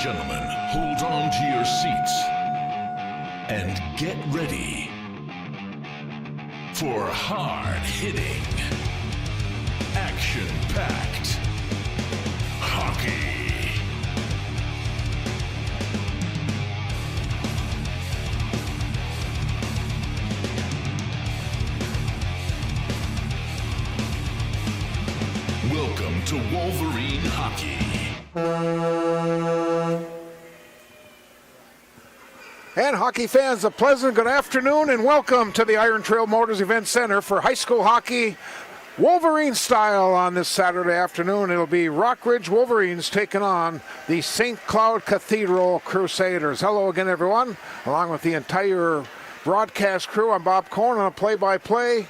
gentlemen, hold on to your seats and get ready for hard-hitting, action-packed hockey. Welcome to Wolverine Hockey. And hockey fans, a pleasant good afternoon and welcome to the Iron Trail Motors Event Center for high school hockey, Wolverine style on this Saturday afternoon. It'll be Rockridge Wolverines taking on the St. Cloud Cathedral Crusaders. Hello again, everyone. Along with the entire broadcast crew, I'm Bob Cohen on a play-by-play.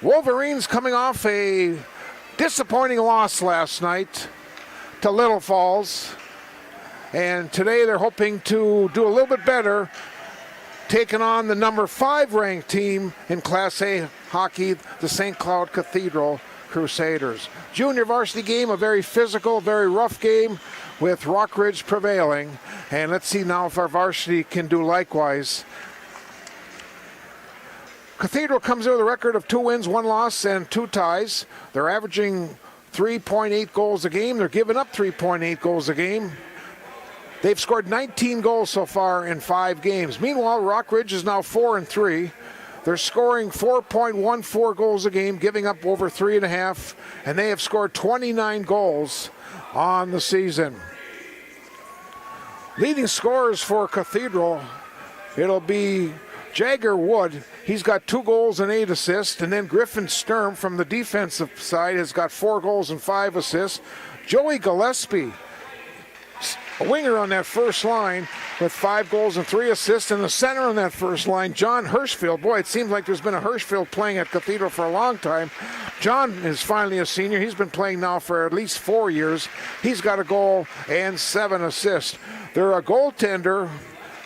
Wolverines coming off a disappointing loss last night to Little Falls. And today they're hoping to do a little bit better, taking on the number 5 ranked team in Class A hockey, the St. Cloud Cathedral Crusaders. Junior varsity game, a very physical, very rough game with Rockridge prevailing. And let's see now if our varsity can do likewise. Cathedral comes in with a record of 2 wins, 1 loss, and 2 ties. They're averaging 3.8 goals a game. They're giving up 3.8 goals a game. They've scored 19 goals so far in 5 games. Meanwhile, Rockridge is now 4-3. They're scoring 4.14 goals a game, giving up over 3.5, and they have scored 29 goals on the season. Leading scorers for Cathedral, it'll be Jagger Wood. He's got 2 goals and 8 assists, and then Griffin Sturm from the defensive side has got 4 goals and 5 assists. Joey Gillespie, a winger on that first line with 5 goals and 3 assists. In the center on that first line, John Hirschfield. Boy, it seems like there's been a Hirschfield playing at Cathedral for a long time. John is finally a senior. He's been playing now for at least 4 years. He's got a goal and 7 assists. They're a goaltender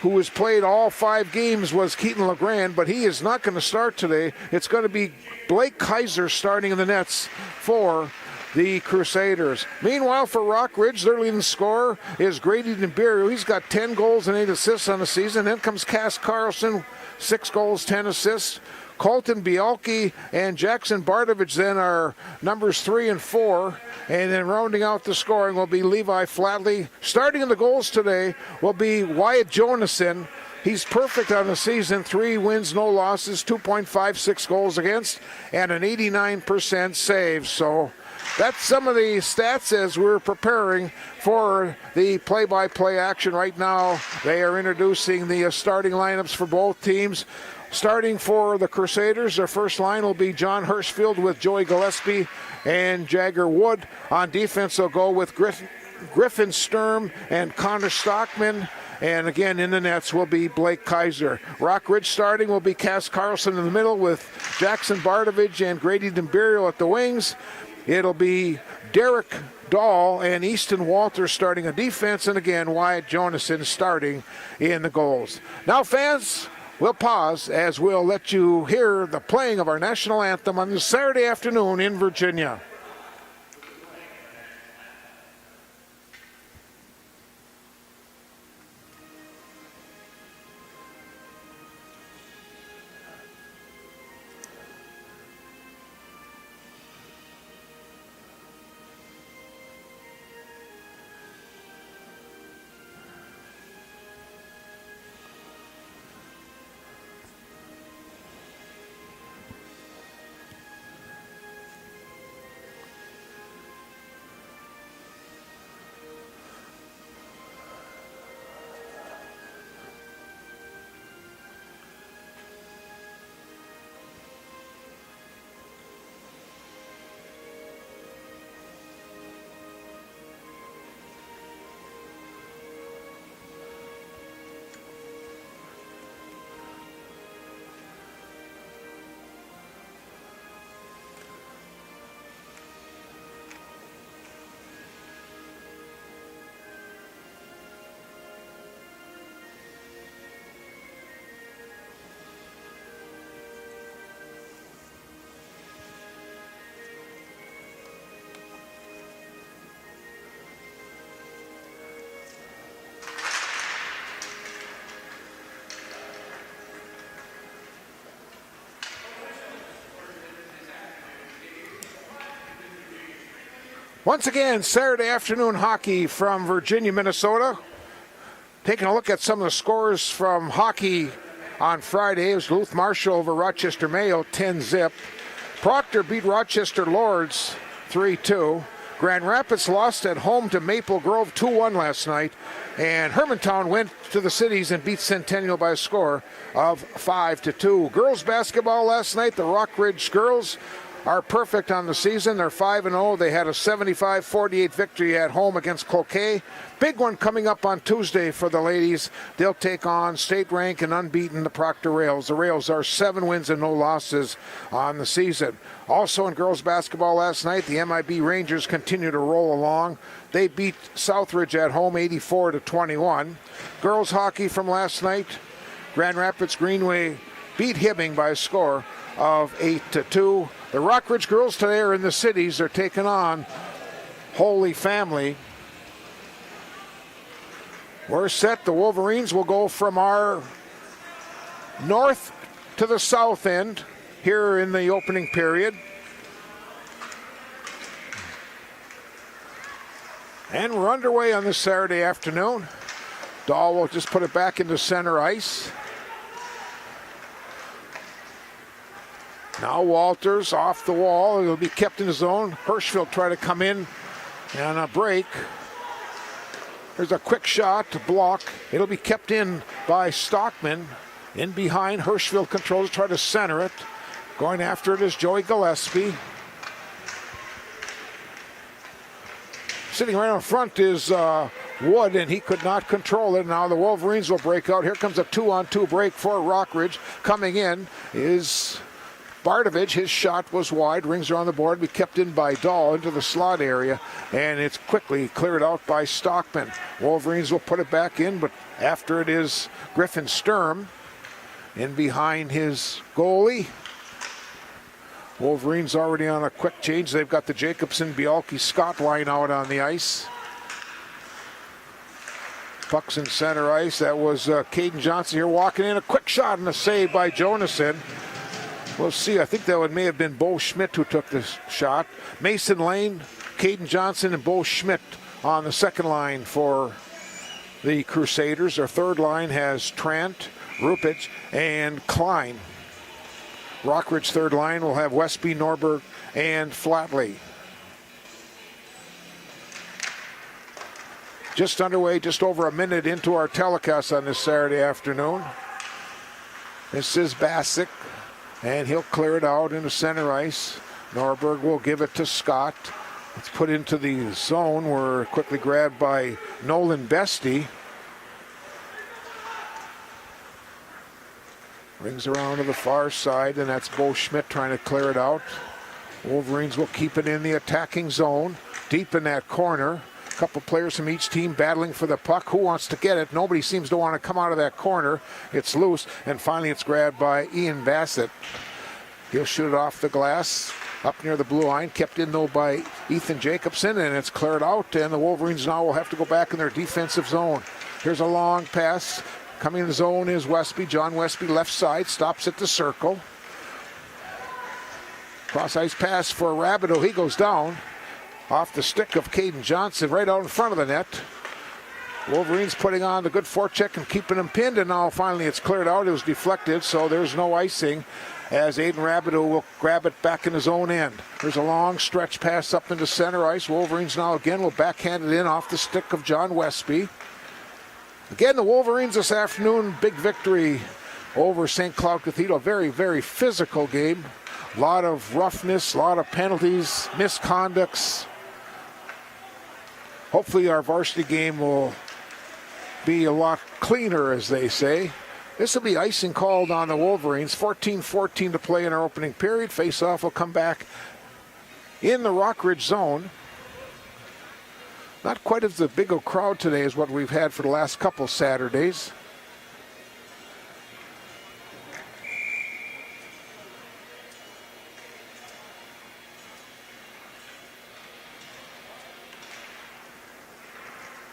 who has played all 5 games was Keaton LeGrand, but he is not going to start today. It's going to be Blake Kaiser starting in the nets for the Crusaders. Meanwhile, for Rockridge, their leading scorer is Grady DeBerio. He's got 10 goals and 8 assists on the season. Then comes Cass Carlson, 6 goals, 10 assists. Colton Bialke and Jackson Bardovich then are numbers 3 and 4. And then rounding out the scoring will be Levi Flatley. Starting in the goals today will be Wyatt Jonason. He's perfect on the season, 3 wins, no losses, 2.56 goals against, and an 89% save. So that's some of the stats as we're preparing for the play-by-play action right now. They are introducing the starting lineups for both teams. Starting for the Crusaders, their first line will be John Hirschfield with Joey Gillespie and Jagger Wood. On defense, they'll go with Griffin Sturm and Connor Stockman. And again, in the nets will be Blake Kaiser. Rockridge starting will be Cass Carlson in the middle with Jackson Bardovich and Grady DeBerio at the wings. It'll be Derek Dahl and Easton Walters starting a defense, and again, Wyatt Jonason starting in the goals. Now, fans, we'll pause as we'll let you hear the playing of our national anthem on this Saturday afternoon in Virginia. Once again, Saturday afternoon hockey from Virginia, Minnesota. Taking a look at some of the scores from hockey on Friday. It was Duluth Marshall over Rochester Mayo, 10-zip. Proctor beat Rochester Lords 3-2. Grand Rapids lost at home to Maple Grove 2-1 last night. And Hermantown went to the cities and beat Centennial by a score of 5-2. Girls basketball last night, the Rockridge girls are perfect on the season. They're 5-0. They had a 75-48 victory at home against Cloquet. Big one coming up on Tuesday for the ladies. They'll take on state rank and unbeaten the Proctor Rails. The Rails are 7 wins and no losses on the season. Also in girls basketball last night, the MIB Rangers continue to roll along. They beat Southridge at home 84-21. Girls hockey from last night, Grand Rapids Greenway beat Hibbing by a score of 8-2. The Rockridge girls today are in the cities. They're taking on Holy Family. We're set. The Wolverines will go from our north to the south end here in the opening period. And we're underway on this Saturday afternoon. Dahl will just put it back into center ice. Now Walters off the wall. It'll be kept in his zone. Hirschfeld try to come in and a break. There's a quick shot to block. It'll be kept in by Stockman. In behind, Hirschfeld controls, try to center it. Going after it is Joey Gillespie. Sitting right in front is Wood, and he could not control it. Now the Wolverines will break out. Here comes a 2-on-2 break for Rockridge. Coming in is Bardovich. His shot was wide, rings are on the board, be kept in by Dahl into the slot area, and it's quickly cleared out by Stockman. Wolverines will put it back in, but after it is Griffin Sturm in behind his goalie. Wolverines already on a quick change. They've got the Jacobson, Bialke, Scott line out on the ice. Puck's in center ice. That was Caden Johnson here walking in. A quick shot and a save by Jonason. We'll see. I think that may have been Bo Schmidt who took this shot. Mason Lane, Caden Johnson, and Bo Schmidt on the second line for the Crusaders. Their third line has Trant, Rupich, and Klein. Rockridge third line will have Westby, Norberg, and Flatley. Just underway, just over a minute into our telecast on this Saturday afternoon. This is Bassick, and he'll clear it out into center ice. Norberg will give it to Scott. It's put into the zone. We're quickly grabbed by Nolan Bestie. Rings around to the far side, and that's Bo Schmidt trying to clear it out. Wolverines will keep it in the attacking zone, deep in that corner. A couple players from each team battling for the puck. Who wants to get it? Nobody seems to want to come out of that corner. It's loose, and finally it's grabbed by Ian Bassett. He'll shoot it off the glass, up near the blue line, kept in though by Ethan Jacobson, and it's cleared out, and the Wolverines now will have to go back in their defensive zone. Here's a long pass. Coming in the zone is Westby. John Westby, left side, stops at the circle. Cross ice pass for Rabideau. He goes down off the stick of Caden Johnson, right out in front of the net. Wolverines putting on the good forecheck and keeping him pinned, and now finally it's cleared out. It was deflected, so there's no icing as Aiden Rabideau will grab it back in his own end. There's a long stretch pass up into center ice. Wolverines now again will backhand it in off the stick of John Westby. Again, the Wolverines this afternoon, big victory over St. Cloud Cathedral. Very, very physical game. A lot of roughness, a lot of penalties, misconducts. Hopefully our varsity game will be a lot cleaner, as they say. This will be icing called on the Wolverines. 14-14 to play in our opening period. Face-off will come back in the Rockridge zone. Not quite as big a crowd today as what we've had for the last couple Saturdays.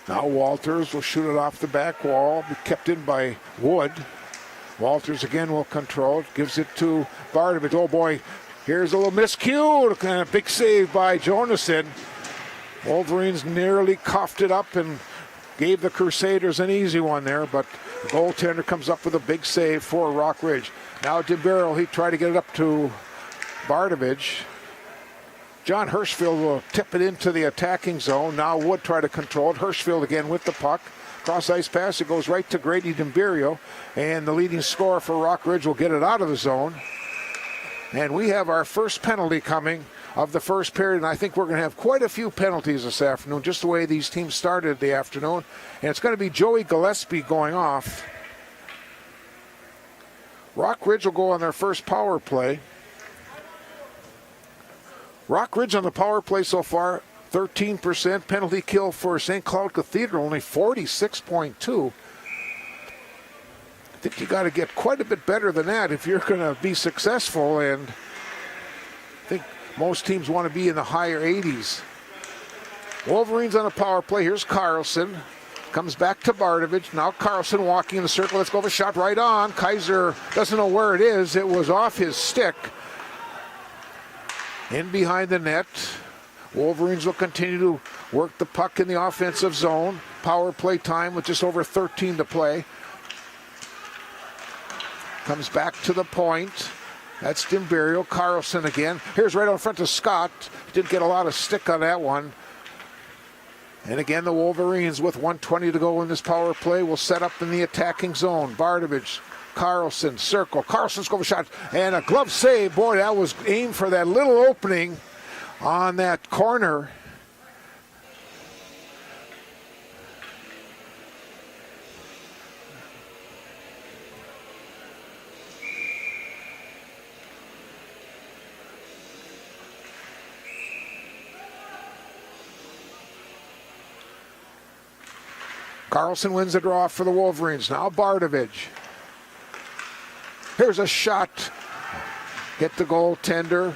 Now Walters will shoot it off the back wall, be kept in by Wood. Walters again will control it, gives it to Bardovich. Oh boy, here's a little miscue, and a big save by Jonason. Wolverines nearly coughed it up and gave the Crusaders an easy one there, but the goaltender comes up with a big save for Rock Ridge. Now DeBarrel, he tried to get it up to Bardovich. John Hirschfield will tip it into the attacking zone. Now Wood try to control it. Hirschfield again with the puck. Cross ice pass, it goes right to Grady DeBarrel, and the leading scorer for Rock Ridge will get it out of the zone. And we have our first penalty coming of the first period, and I think we're going to have quite a few penalties this afternoon, just the way these teams started the afternoon. And it's going to be Joey Gillespie going off. Rock Ridge will go on their first power play. Rock Ridge on the power play so far, 13%. Penalty kill for St. Cloud Cathedral, only 46.2. I think you got to get quite a bit better than that if you're going to be successful, and I think most teams want to be in the higher 80s. Wolverines on a power play. Here's Carlson. Comes back to Bardovich. Now Carlson walking in the circle. Let's go for a shot right on. Kaiser doesn't know where it is. It was off his stick. In behind the net. Wolverines will continue to work the puck in the offensive zone. Power play time with just over 13 to play. Comes back to the point. That's DeBarrel. Carlson again. Here's right on front to Scott. Didn't get a lot of stick on that one. And again, the Wolverines with 1:20 to go in this power play will set up in the attacking zone. Bardovich, Carlson, circle. Carlson's going for a shot. And a glove save. Boy, that was aimed for that little opening on that corner. Carlson wins the draw for the Wolverines. Now Bardovich. Here's a shot. Hit the goaltender.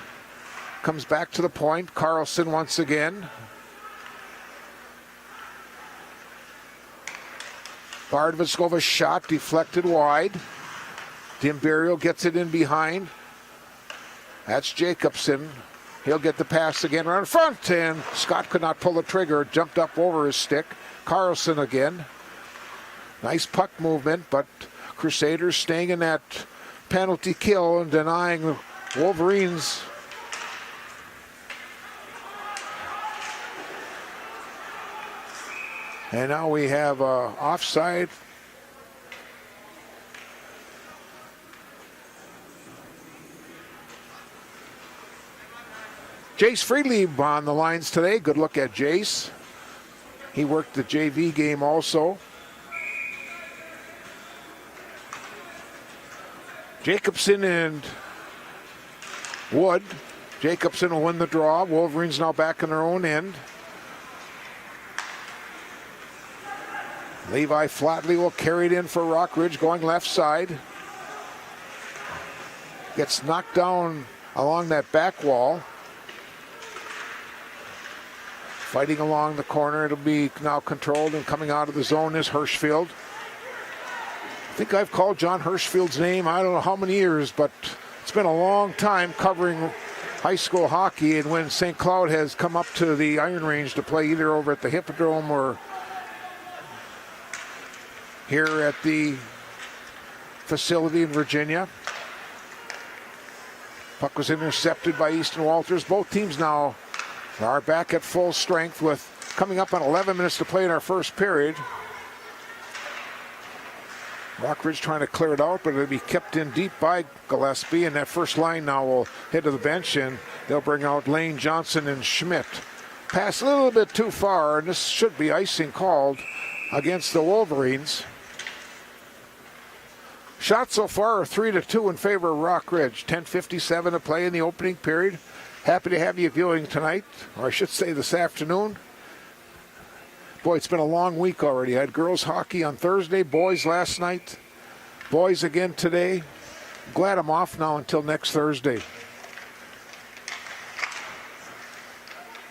Comes back to the point. Carlson once again. Bardovich go a shot. Deflected wide. DeBarrel gets it in behind. That's Jacobson. He'll get the pass again right in front. And Scott could not pull the trigger. Jumped up over his stick. Carlson again. Nice puck movement, but Crusaders staying in that penalty kill and denying the Wolverines. And now we have offside. Jace Freelieb on the lines today. Good look at Jace. He worked the JV game also. Jacobson and Wood. Jacobson will win the draw. Wolverines now back in their own end. Levi Flatley will carry it in for Rock Ridge going left side. Gets knocked down along that back wall. Fighting along the corner. It'll be now controlled, and coming out of the zone is Hirschfield. I think I've called John Hirschfield's name, I don't know how many years, but it's been a long time covering high school hockey, and when St. Cloud has come up to the Iron Range to play either over at the Hippodrome or here at the facility in Virginia. Puck was intercepted by Easton Walters. Both teams now are back at full strength with coming up on 11 minutes to play in our first period. Rockridge trying to clear it out, but it'll be kept in deep by Gillespie, and that first line now will head to the bench, and they'll bring out Lane, Johnson, and Schmidt. Pass a little bit too far, and this should be icing called against the Wolverines. Shots so far are 3-2 in favor of Rockridge. 10:57 to play in the opening period. Happy to have you viewing tonight, or I should say this afternoon. Boy, it's been a long week already. I had girls hockey on Thursday, boys last night, boys again today. Glad I'm off now until next Thursday.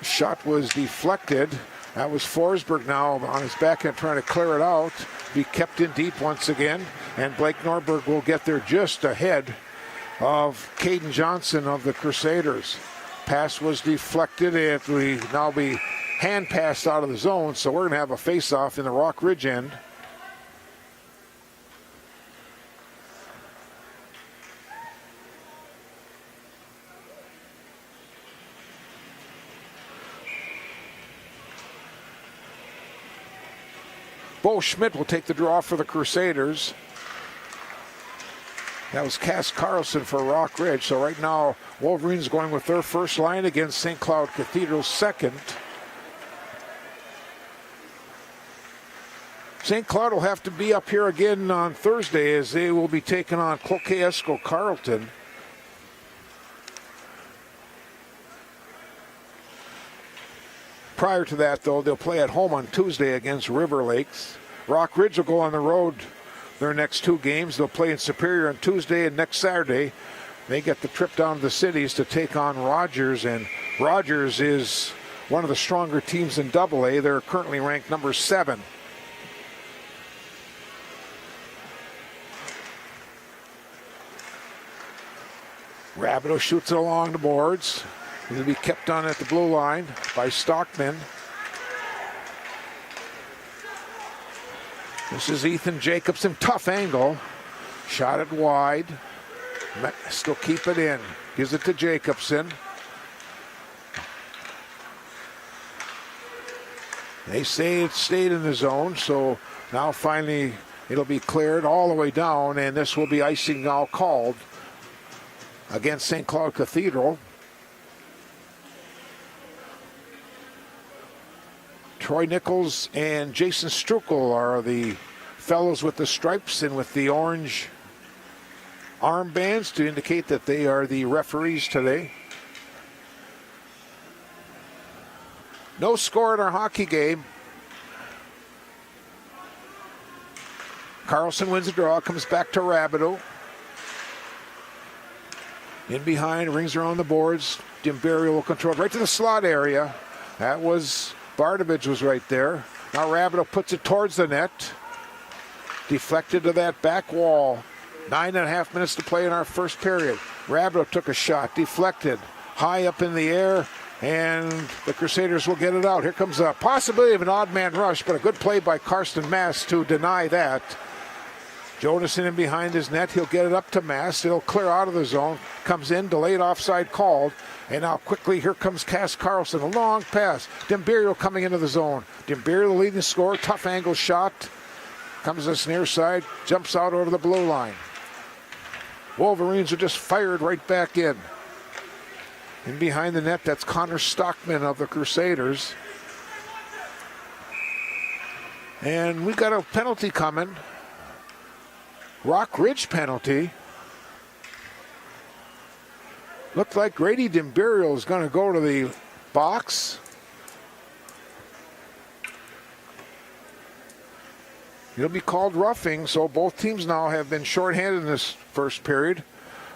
Shot was deflected. That was Forsberg now on his backhand trying to clear it out. Be kept in deep once again. And Blake Norberg will get there just ahead of Caden Johnson of the Crusaders. Pass was deflected. It will now be hand pass out of the zone, so we're going to have a face-off in the Rock Ridge end. Bo Schmidt will take the draw for the Crusaders. That was Cass Carlson for Rock Ridge. So right now, Wolverines going with their first line against St. Cloud Cathedral's second. St. Cloud will have to be up here again on Thursday as they will be taking on Cloquet Esco Carleton. Prior to that, though, they'll play at home on Tuesday against River Lakes. Rock Ridge will go on the road their next two games. They'll play in Superior on Tuesday, and next Saturday they get the trip down to the cities to take on Rogers. And Rogers is one of the stronger teams in AA. They're currently ranked number 7. Rabideau shoots it along the boards. It'll be kept on at the blue line by Stockman. This is Ethan Jacobson. Tough angle. Shot it wide. Still keep it in. Gives it to Jacobson. They say it stayed in the zone, so now finally it'll be cleared all the way down, and this will be icing now called against St. Cloud Cathedral. Troy Nichols and Jason Strukel are the fellows with the stripes and with the orange armbands to indicate that they are the referees today. No score in our hockey game. Carlson wins the draw, comes back to Rabideau. In behind, rings around the boards. Dimberio will control it right to the slot area. That was Bardovich was right there. Now Rabideau puts it towards the net. Deflected to that back wall. 9.5 minutes to play in our first period. Rabideau took a shot, deflected, high up in the air, and the Crusaders will get it out. Here comes a possibility of an odd man rush, but a good play by Karsten Mass to deny that. Jonason in behind his net. He'll get it up to Mass. It'll clear out of the zone. Comes in, delayed offside called. And now quickly, here comes Cass Carlson. A long pass. Dimberio coming into the zone. Dimberio, the leading scorer. Tough angle shot. Comes this near side. Jumps out over the blue line. Wolverines are just fired right back in. In behind the net, that's Connor Stockman of the Crusaders. And we got a penalty coming. Rock Ridge penalty. Looked like Grady Dimberio is going to go to the box. It'll be called roughing, so both teams now have been shorthanded in this first period.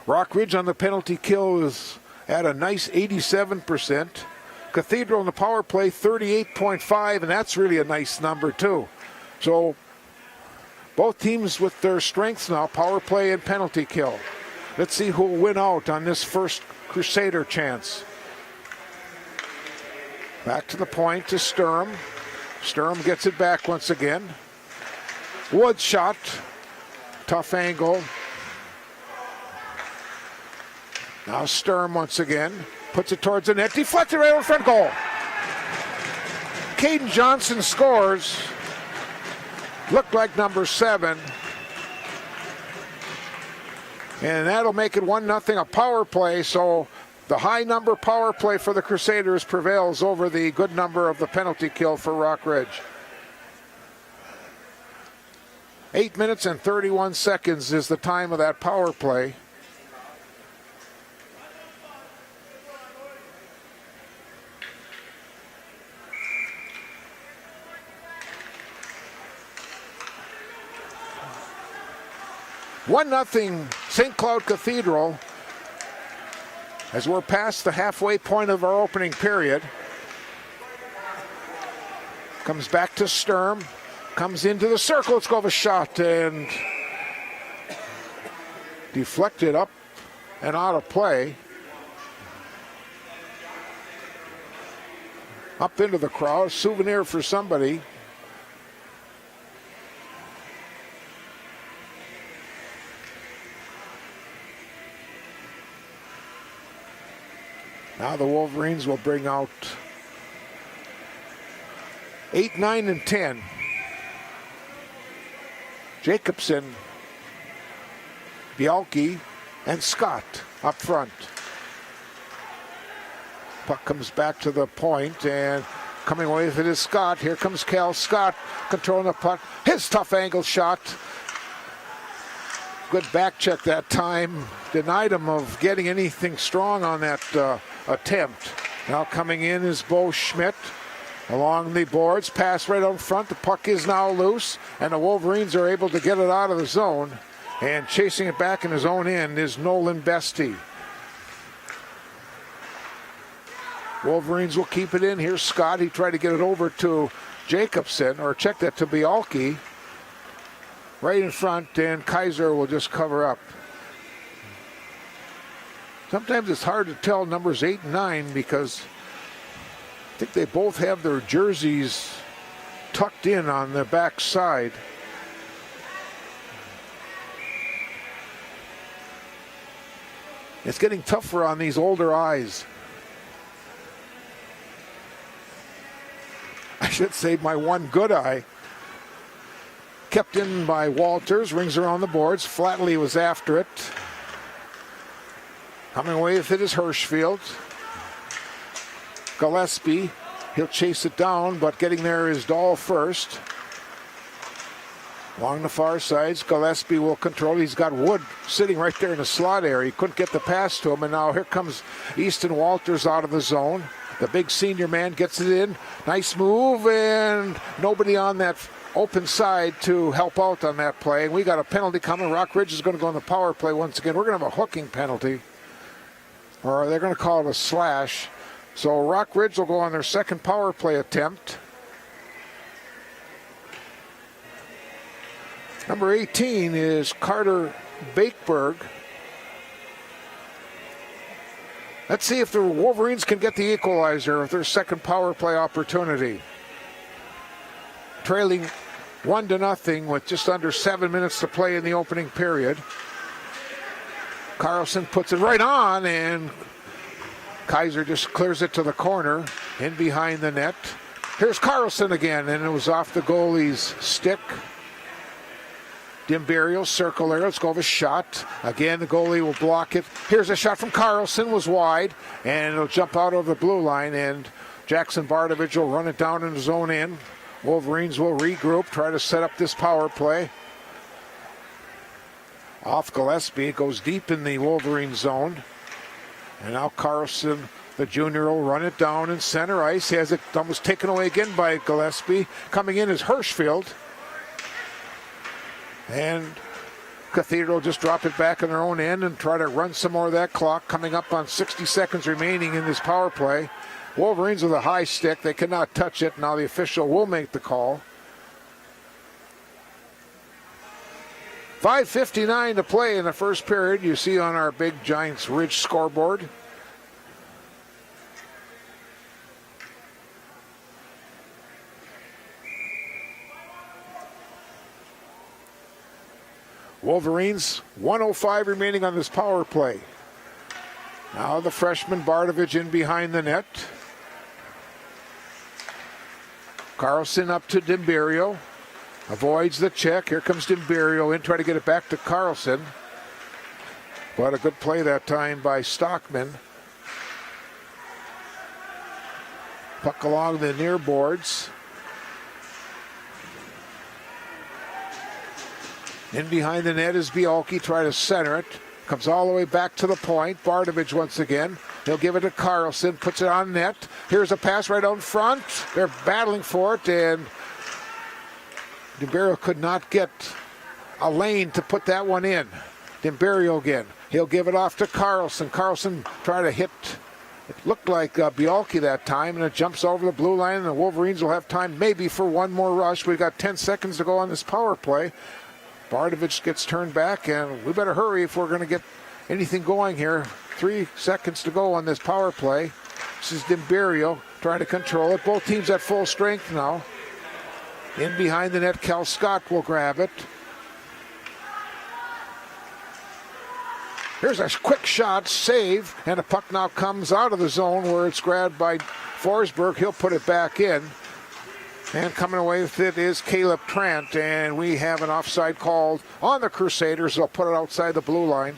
Rock Ridge on the penalty kill is at a nice 87%. Cathedral in the power play 38.5, and that's really a nice number too. So both teams with their strengths now, power play and penalty kill. Let's see who will win out on this first Crusader chance. Back to the point to Sturm. Sturm gets it back once again. Wood shot. Tough angle. Now Sturm once again. Puts it towards the net. Deflected right over front goal. Caden Johnson scores. Looked like number 7. And that'll make it 1-0, a power play. So the high number power play for the Crusaders prevails over the good number of the penalty kill for Rock Ridge. 8 minutes and 31 seconds is the time of that power play. One nothing St. Cloud Cathedral as we're past the halfway point of our opening period. Comes back to Sturm. Comes into the circle. Let's go have a shot and deflected up and out of play. up into the crowd. Souvenir for somebody. Now the Wolverines will bring out 8, 9, and 10. Jacobson, Bialke, and Scott up front. Puck comes back to the point, and coming away with it is Scott. Here comes Cal Scott controlling the puck. His tough angle shot. Good back check that time. Denied him of getting anything strong on that attempt. Now coming in is Bo Schmidt along the boards. Pass right out front. The puck is now loose, and the Wolverines are able to get it out of the zone. And chasing it back in his own end is Nolan Bestie. Wolverines will keep it in. Here's Scott. He tried to get it over to Jacobson, or check that to Bialke. Right in front, and Kaiser will just cover up. Sometimes it's hard to tell numbers 8 and 9 because I think they both have their jerseys tucked in on their back side. It's getting tougher on these older eyes. I should say my one good eye. Kept in by Walters, rings around the boards. Flatley was after it. Coming away with it is Hirschfield. Gillespie, he'll chase it down, but getting there is Dahl first. Along the far sides, Gillespie will control. He's got Wood sitting right there in the slot area. He couldn't get the pass to him, and now here comes Easton Walters out of the zone. The big senior man gets it in. Nice move, and nobody on that open side to help out on that play. And we got a penalty coming. Rockridge is going to go on the power play once again. We're going to have a hooking penalty, or they're going to call it a slash. So Rockridge will go on their second power play attempt. Number 18 is Carter Bakeberg. Let's see if the Wolverines can get the equalizer with their second power play opportunity. Trailing 1-0 with just under 7 minutes to play in the opening period. Carlson puts it right on, and Kaiser just clears it to the corner, in behind the net. Here's Carlson again, and it was off the goalie's stick. Dimberio circle there. Let's go with a shot. Again, the goalie will block it. Here's a shot from Carlson, was wide, and it'll jump out over the blue line, and Jackson Bardovich will run it down in his own end. Wolverines will regroup, try to set up this power play. Off Gillespie, it goes deep in the Wolverine zone. And now Carlson, the junior, will run it down in center ice. He has it almost taken away again by Gillespie. Coming in is Hirschfield. And Cathedral just drop it back in their own end and try to run some more of that clock. Coming up on 60 seconds remaining in this power play. Wolverines with a high stick. They cannot touch it. Now the official will make the call. 5:59 to play in the first period. You see on our big Giants Ridge scoreboard. Wolverines, 1:05 remaining on this power play. Now the freshman Bardovich in behind the net. Carlson up to Dimberio. Avoids the check. Here comes Dimberio in, try to get it back to Carlson. But a good play that time by Stockman. Puck along the near boards. In behind the net is Bialke, try to center it. Comes all the way back to the point. Bardovich once again. He'll give it to Carlson, puts it on net. Here's a pass right out front. They're battling for it, and Dimberio could not get a lane to put that one in. Dimberio again. He'll give it off to Carlson. Carlson try to hit, it looked like Bialke that time, and it jumps over the blue line, and the Wolverines will have time maybe for one more rush. We've got 10 seconds to go on this power play. Bardovich gets turned back, and we better hurry if we're going to get anything going here. 3 seconds to go on this power play. This is Dimberio trying to control it. Both teams at full strength now. In behind the net, Cal Scott will grab it. Here's a quick shot, save, and the puck now comes out of the zone where it's grabbed by Forsberg. He'll put it back in. And coming away with it is Caleb Trent, and we have an offside called on the Crusaders. They'll put it outside the blue line.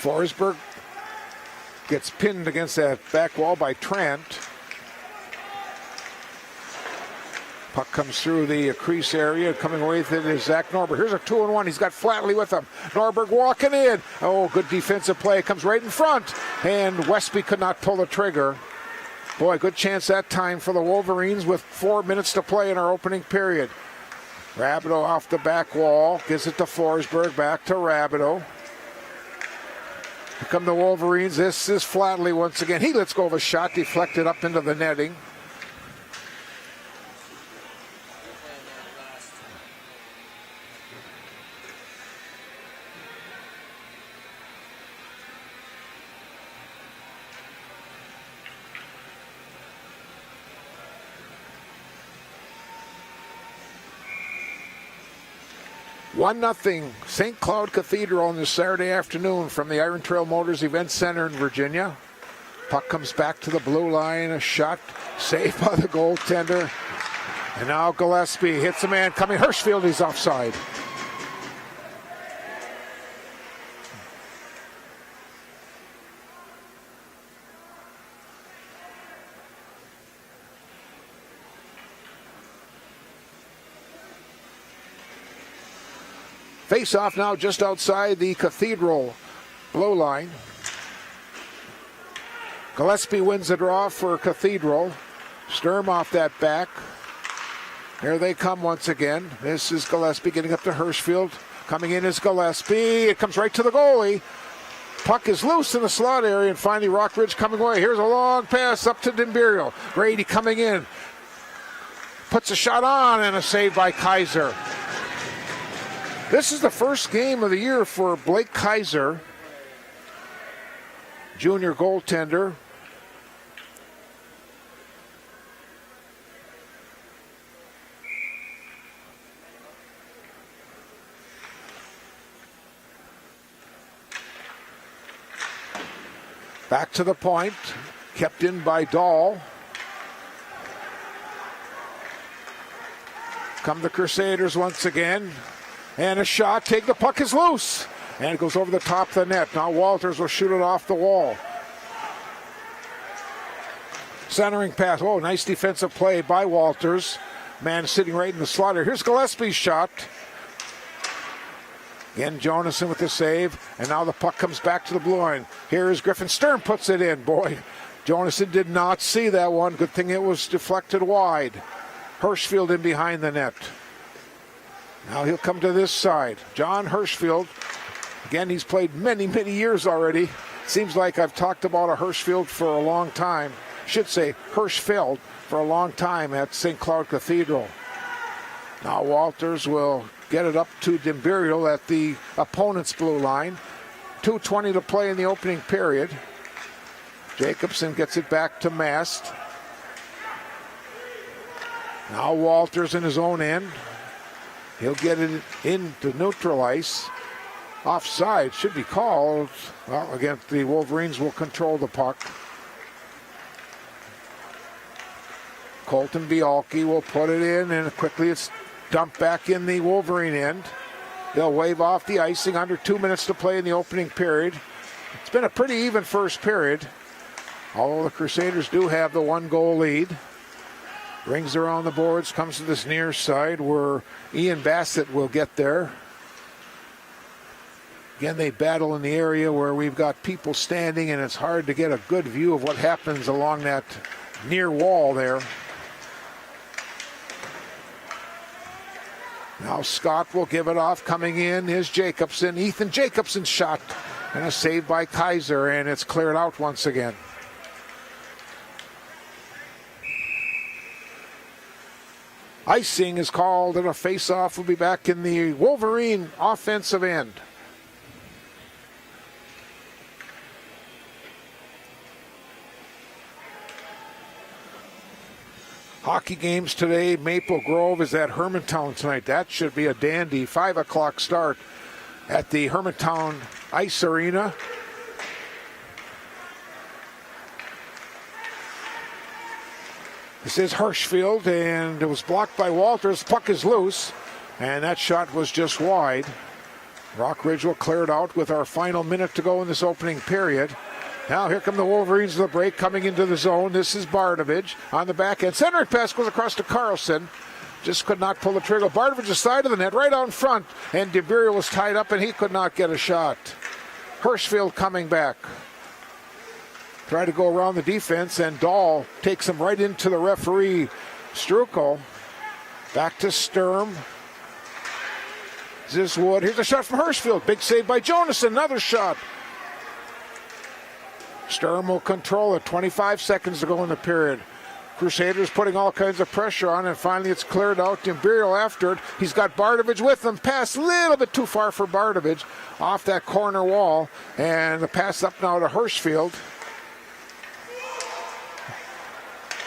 Forsberg gets pinned against that back wall by Trent. Puck comes through the crease area. Coming away with it is Zach Norberg. Here's a 2-on-1. He's got Flatley with him. Norberg walking in. Oh, good defensive play. Comes right in front. And Westby could not pull the trigger. Boy, good chance that time for the Wolverines with 4 minutes to play in our opening period. Rabideau off the back wall. Gives it to Forsberg. Back to Rabideau. Here come the Wolverines. This is Flatley once again. He lets go of a shot, deflected up into the netting. One 0 St. Cloud Cathedral on this Saturday afternoon from the Iron Trail Motors Event Center in Virginia. Puck comes back to the blue line. A shot saved by the goaltender. And now Gillespie hits a man coming. Hirschfield is offside. Face off now just outside the Cathedral blue line. Gillespie wins the draw for Cathedral. Sturm off that back. Here they come once again. This is Gillespie getting up to Hirschfield. Coming in is Gillespie. It comes right to the goalie. Puck is loose in the slot area, and finally Rockridge coming away. Here's a long pass up to Dimbirio. Grady coming in. Puts a shot on and a save by Kaiser. This is the first game of the year for Blake Kaiser, junior goaltender. Back to the point, kept in by Dahl. Come the Crusaders once again. And a shot, the puck is loose. And it goes over the top of the net. Now Walters will shoot it off the wall. Centering pass. Oh, nice defensive play by Walters. Man sitting right in the slot. Here's Gillespie's shot. Again, Jonason with the save. And now the puck comes back to the blue line. Here is Griffin. Sturm puts it in. Boy, Jonason did not see that one. Good thing it was deflected wide. Hirschfield in behind the net. Now he'll come to this side. John Hirschfield. Again, he's played many, many years already. Seems like I've talked about a Hirschfield for a long time. Should say Hirschfeld for a long time at St. Cloud Cathedral. Now Walters will get it up to Dimbirio at the opponent's blue line. 2:20 to play in the opening period. Jacobson gets it back to Mast. Now Walters in his own end. He'll get it into neutral ice. Offside should be called. Well, again, the Wolverines will control the puck. Colton Bialke will put it in, and quickly it's dumped back in the Wolverine end. They'll wave off the icing. Under 2 minutes to play in the opening period. It's been a pretty even first period, although the Crusaders do have the 1-goal lead. Rings around the boards, comes to this near side where Ian Bassett will get there. Again, they battle in the area where we've got people standing, and it's hard to get a good view of what happens along that near wall there. Now Scott will give it off. Coming in is Jacobson. Ethan Jacobson's shot And a save by Kaiser, and it's cleared out once again. Icing is called, and a face-off will be back in the Wolverine offensive end. Hockey games today. Maple Grove is at Hermantown tonight. That should be a dandy 5 o'clock start at the Hermantown Ice Arena. This is Hirschfield, and it was blocked by Walters. Puck is loose, and that shot was just wide. Rockridge will clear it out with our final minute to go in this opening period. Now here come the Wolverines of the break coming into the zone. This is Bardovich on the back end. Centering pass goes across to Carlson. Just could not pull the trigger. Bardovich's side of the net, right out in front, and DeBeer was tied up, and he could not get a shot. Hirschfield coming back. Try to go around the defense, and Dahl takes him right into the referee, Strukel. Back to Sturm. This is Wood. Here's a shot from Hirschfield. Big save by Jonas. Another shot. Sturm will control it. 25 seconds to go in the period. Crusaders putting all kinds of pressure on, and finally it's cleared out. Imperial after it. He's got Bardovich with him. Pass a little bit too far for Bardovich off that corner wall. And the pass up now to Hirschfield.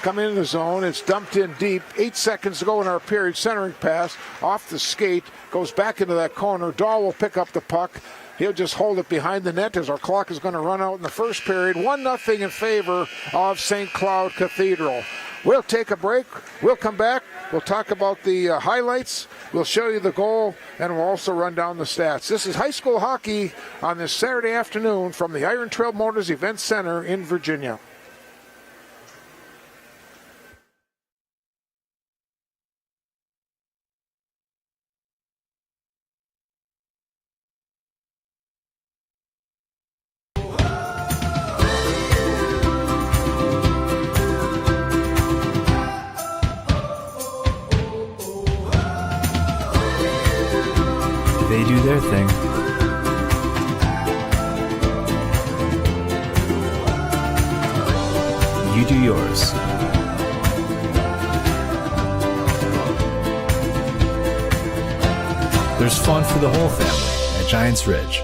Coming into the zone. It's dumped in deep. 8 seconds to go in our period. Centering pass off the skate. Goes back into that corner. Dahl will pick up the puck. He'll just hold it behind the net as our clock is going to run out in the first period. 1-0 in favor of St. Cloud Cathedral. We'll take a break. We'll come back. We'll talk about the highlights. We'll show you the goal, and we'll also run down the stats. This is high school hockey on this Saturday afternoon from the Iron Trail Motors Event Center in Virginia. They do their thing. You do yours. There's fun for the whole family at Giants Ridge.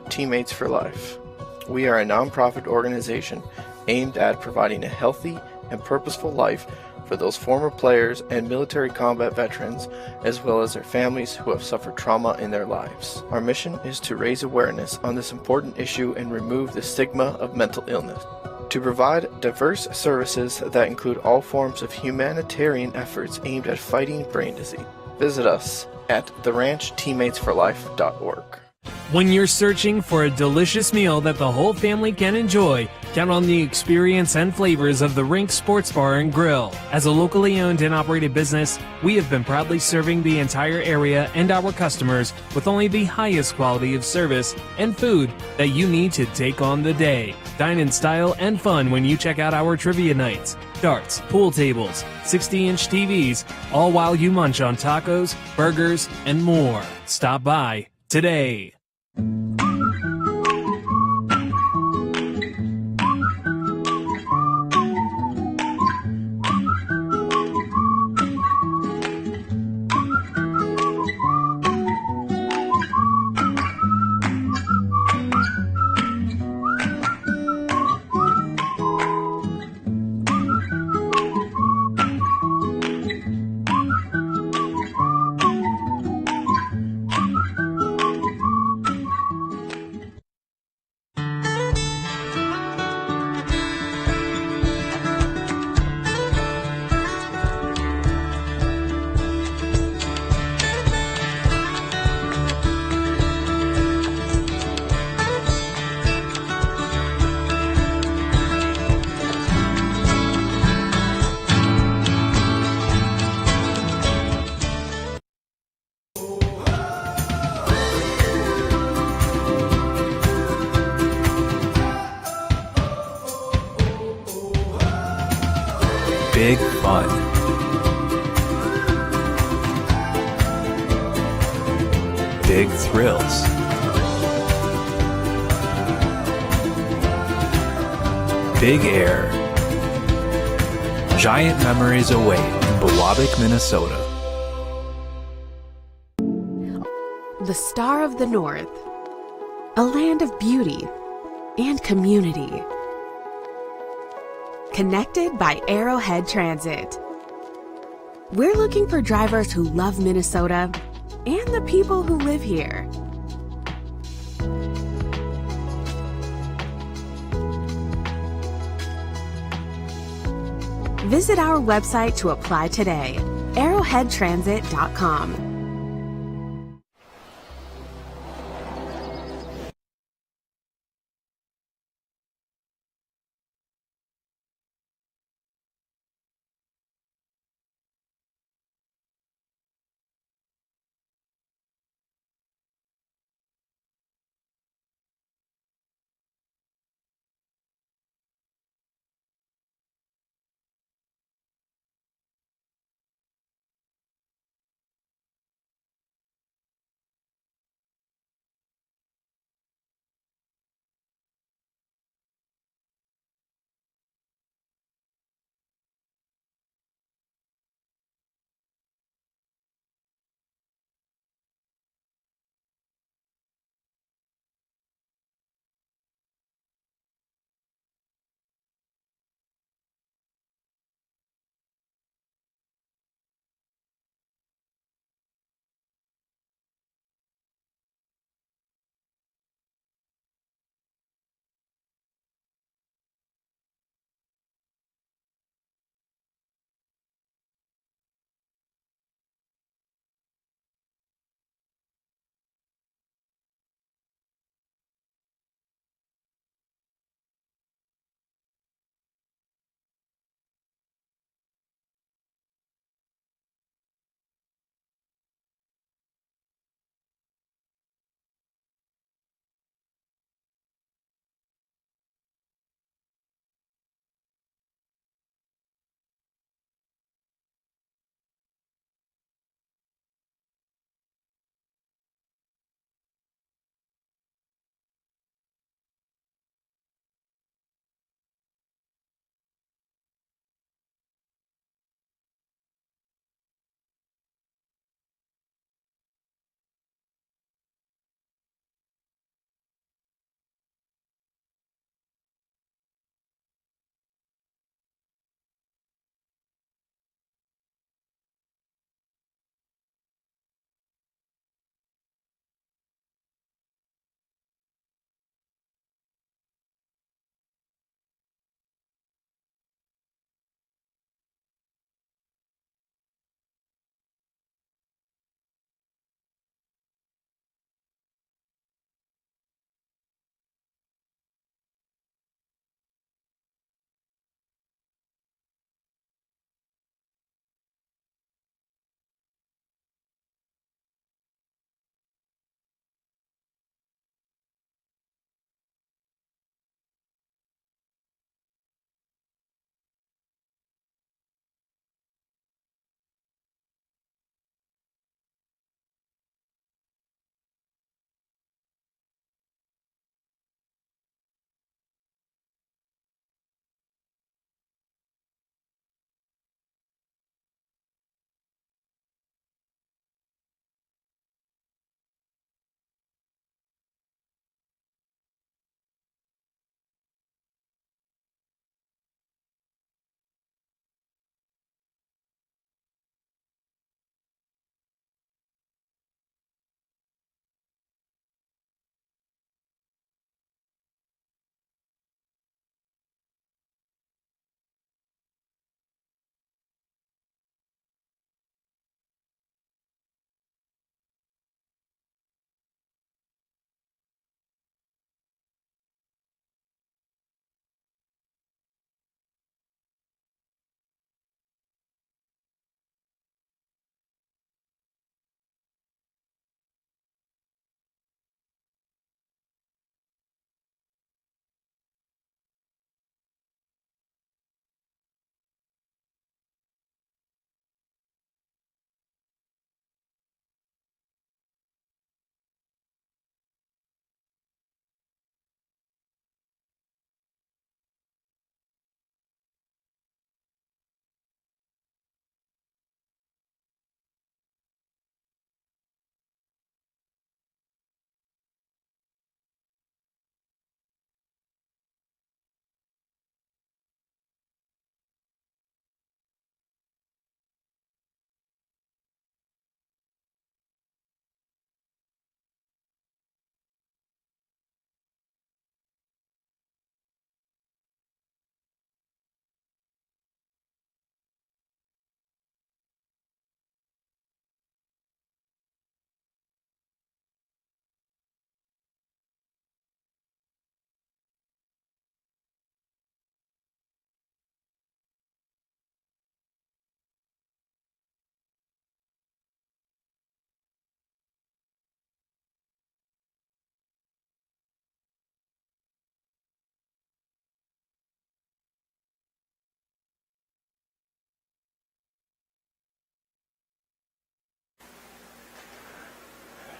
Teammates for Life. We are a nonprofit organization aimed at providing a healthy and purposeful life for those former players and military combat veterans, as well as their families who have suffered trauma in their lives. Our mission is to raise awareness on this important issue and remove the stigma of mental illness. To provide diverse services that include all forms of humanitarian efforts aimed at fighting brain disease. Visit us at theranchteammatesforlife.org. When you're searching for a delicious meal that the whole family can enjoy, count on the experience and flavors of the Rink Sports Bar and Grill. As a locally owned and operated business, we have been proudly serving the entire area and our customers with only the highest quality of service and food that you need to take on the day. Dine in style and fun when you check out our trivia nights, darts, pool tables, 60-inch TVs, all while you munch on tacos, burgers, and more. Stop by today. Big fun. Big thrills. Big air. Giant memories await in Biwabik, Minnesota. The Star of the North, a land of beauty and community. Connected by Arrowhead Transit. We're looking for drivers who love Minnesota and the people who live here. Visit our website to apply today, arrowheadtransit.com.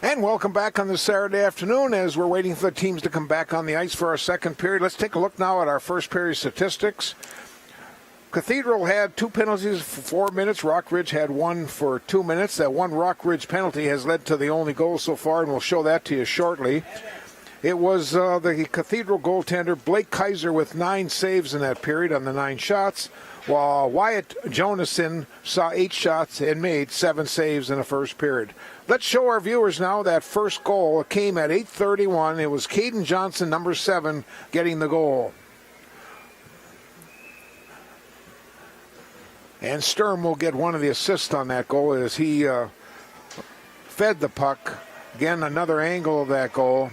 And welcome back on this Saturday afternoon as we're waiting for the teams to come back on the ice for our second period. Let's take a look now at our first period statistics. Cathedral had 2 penalties for 4 minutes. Rockridge had 1 for 2 minutes. That one Rockridge penalty has led to the only goal so far, and we'll show that to you shortly. It was the Cathedral goaltender Blake Kaiser with 9 saves in that period on the 9 shots, while Wyatt Jonason saw 8 shots and made 7 saves in the first period. Let's show our viewers now that first goal. It came at 8:31. It was Caden Johnson, number 7, getting the goal. And Sturm will get one of the assists on that goal as he fed the puck. Again, another angle of that goal.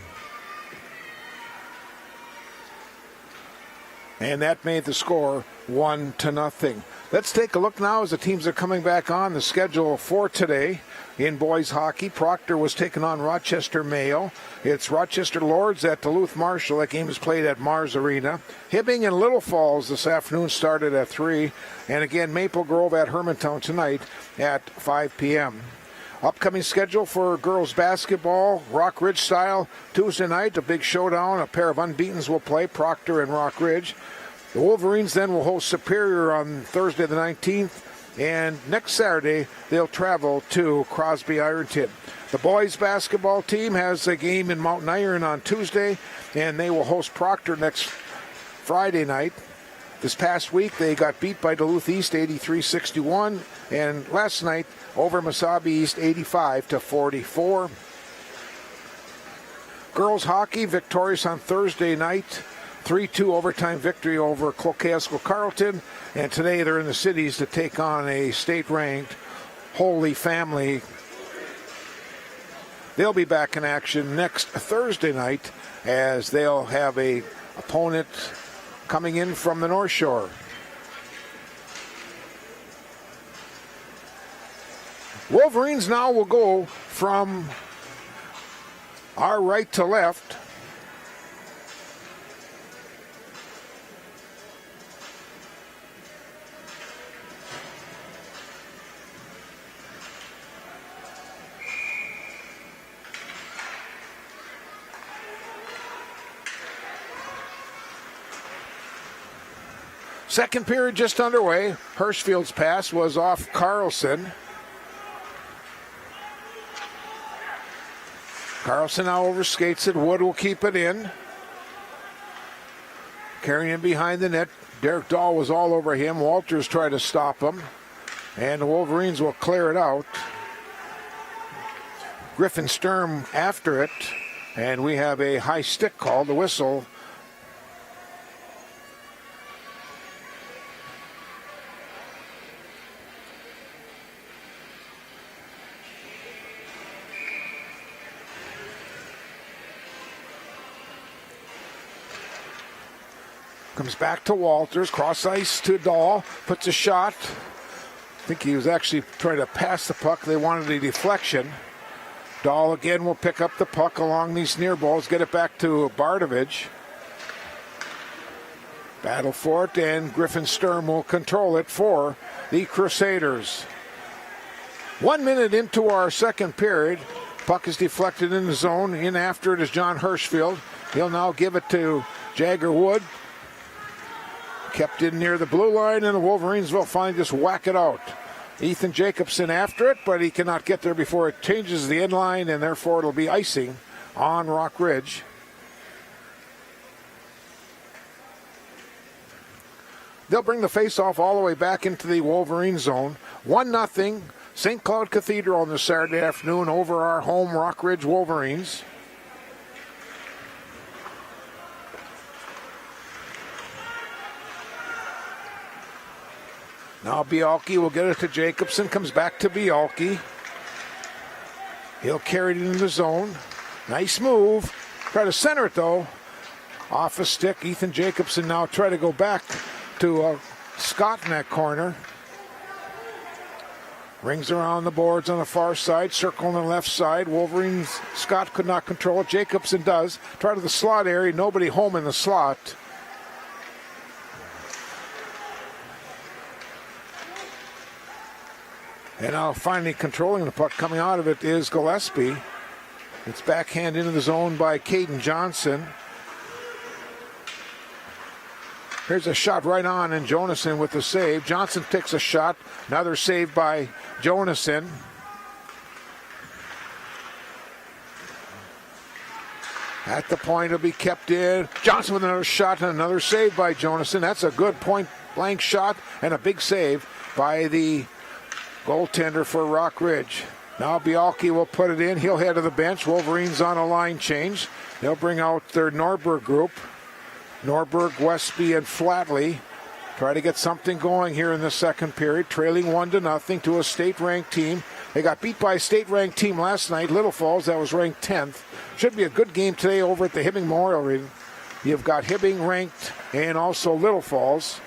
And that made the score 1-0. Let's take a look now as the teams are coming back on the schedule for today. In boys hockey, Proctor was taking on Rochester Mayo. It's Rochester Lords at Duluth Marshall. That game is played at Mars Arena. Hibbing and Little Falls this afternoon started at 3. And again, Maple Grove at Hermantown tonight at 5 p.m. Upcoming schedule for girls basketball, Rock Ridge style. Tuesday night, a big showdown. A pair of unbeatens will play, Proctor and Rock Ridge. The Wolverines then will host Superior on Thursday the 19th. And next Saturday, they'll travel to Crosby Ironton. The boys basketball team has a game in Mountain Iron on Tuesday, and they will host Proctor next Friday night. This past week, they got beat by Duluth East 83-61, and last night over Mesabi East 85-44. Girls hockey victorious on Thursday night. 3-2 overtime victory over Cloquet-Esco Carleton. And today they're in the cities to take on a state-ranked Holy Family. They'll be back in action next Thursday night as they'll have a opponent coming in from the North Shore. Wolverines now will go from our right to left. Second period just underway. Hirschfield's pass was off Carlson. Carlson now overskates it. Wood will keep it in. Carrying him behind the net. Derek Dahl was all over him. Walters tried to stop him. And the Wolverines will clear it out. Griffin Sturm after it. And we have a high stick call, the whistle. Comes back to Walters, cross ice to Dahl, puts a shot. I think he was actually trying to pass the puck. They wanted a deflection. Dahl again will pick up the puck along these near balls, get it back to Bardovich. Battle for it, and Griffin Sturm will control it for the Crusaders. 1 minute into our second period. Puck is deflected in the zone. In after it is John Hirschfield. He'll now give it to Jagger Wood. Kept in near the blue line, and the Wolverines will finally just whack it out. Ethan Jacobson after it, but he cannot get there before it changes the end line, and therefore it'll be icing on Rock Ridge. They'll bring the face-off all the way back into the Wolverine zone. 1-0, St. Cloud Cathedral on this Saturday afternoon over our home Rock Ridge Wolverines. Now Bialke will get it to Jacobson, comes back to Bialke. He'll carry it into the zone. Nice move. Try to center it though. Off a stick. Ethan Jacobson now try to go back to Scott in that corner. Rings around the boards on the far side, circle on the left side. Wolverines, Scott could not control it. Jacobson does. Try to the slot area, nobody home in the slot. And now finally controlling the puck coming out of it is Gillespie. It's backhand into the zone by Caden Johnson. Here's a shot right on, and Jonason with the save. Johnson takes a shot. Another save by Jonason. At the point, it'll be kept in. Johnson with another shot and another save by Jonason. That's a good point-blank shot and a big save by the goaltender for Rock Ridge. Now Bialke will put it in. He'll head to the bench. Wolverines on a line change. They'll bring out their Norberg group. Norberg, Westby, and Flatley try to get something going here in the second period, trailing 1-0 to a state-ranked team. They got beat by a state-ranked team last night, Little Falls, that was ranked 10th. Should be a good game today over at the Hibbing Memorial Arena. You've got Hibbing ranked and also Little Falls.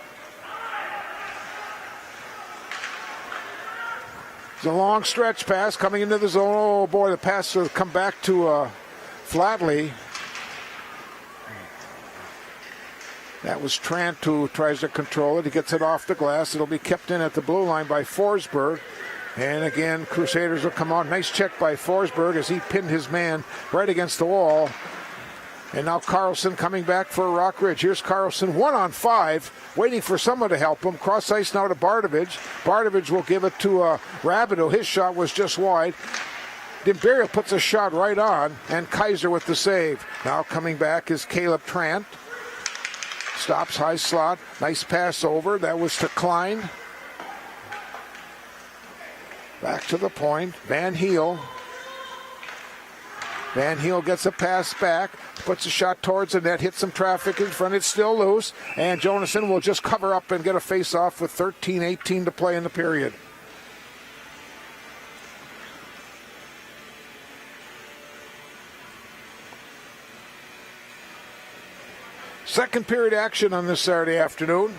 It's a long stretch pass coming into the zone. Oh boy, the pass will come back to Flatley. That was Trant who tries to control it. He gets it off the glass. It'll be kept in at the blue line by Forsberg. And again, Crusaders will come out. Nice check by Forsberg as he pinned his man right against the wall. And now Carlson coming back for Rock Ridge. Here's Carlson, 1-on-5, waiting for someone to help him. Cross ice now to Bardovich. Bardovich will give it to Rabideau. His shot was just wide. Dimberio puts a shot right on, and Kaiser with the save. Now coming back is Caleb Trant. Stops high slot. Nice pass over. That was to Klein. Back to the point. Van Heel. Van Heel gets a pass back. Puts a shot towards the net. Hits some traffic in front. It's still loose. And Jonason will just cover up and get a face-off with 13:18 to play in the period. Second period action on this Saturday afternoon.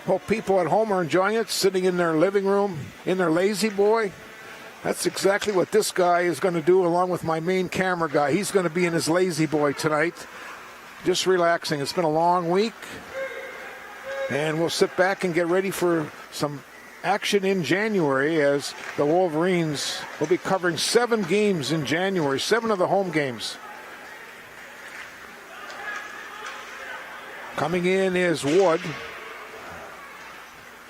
Hope people at home are enjoying it, sitting in their living room, in their lazy boy. That's exactly what this guy is going to do along with my main camera guy. He's going to be in his lazy boy tonight, just relaxing. It's been a long week, and we'll sit back and get ready for some action in January as the Wolverines will be covering 7 games in January, 7 of the home games. Coming in is Wood.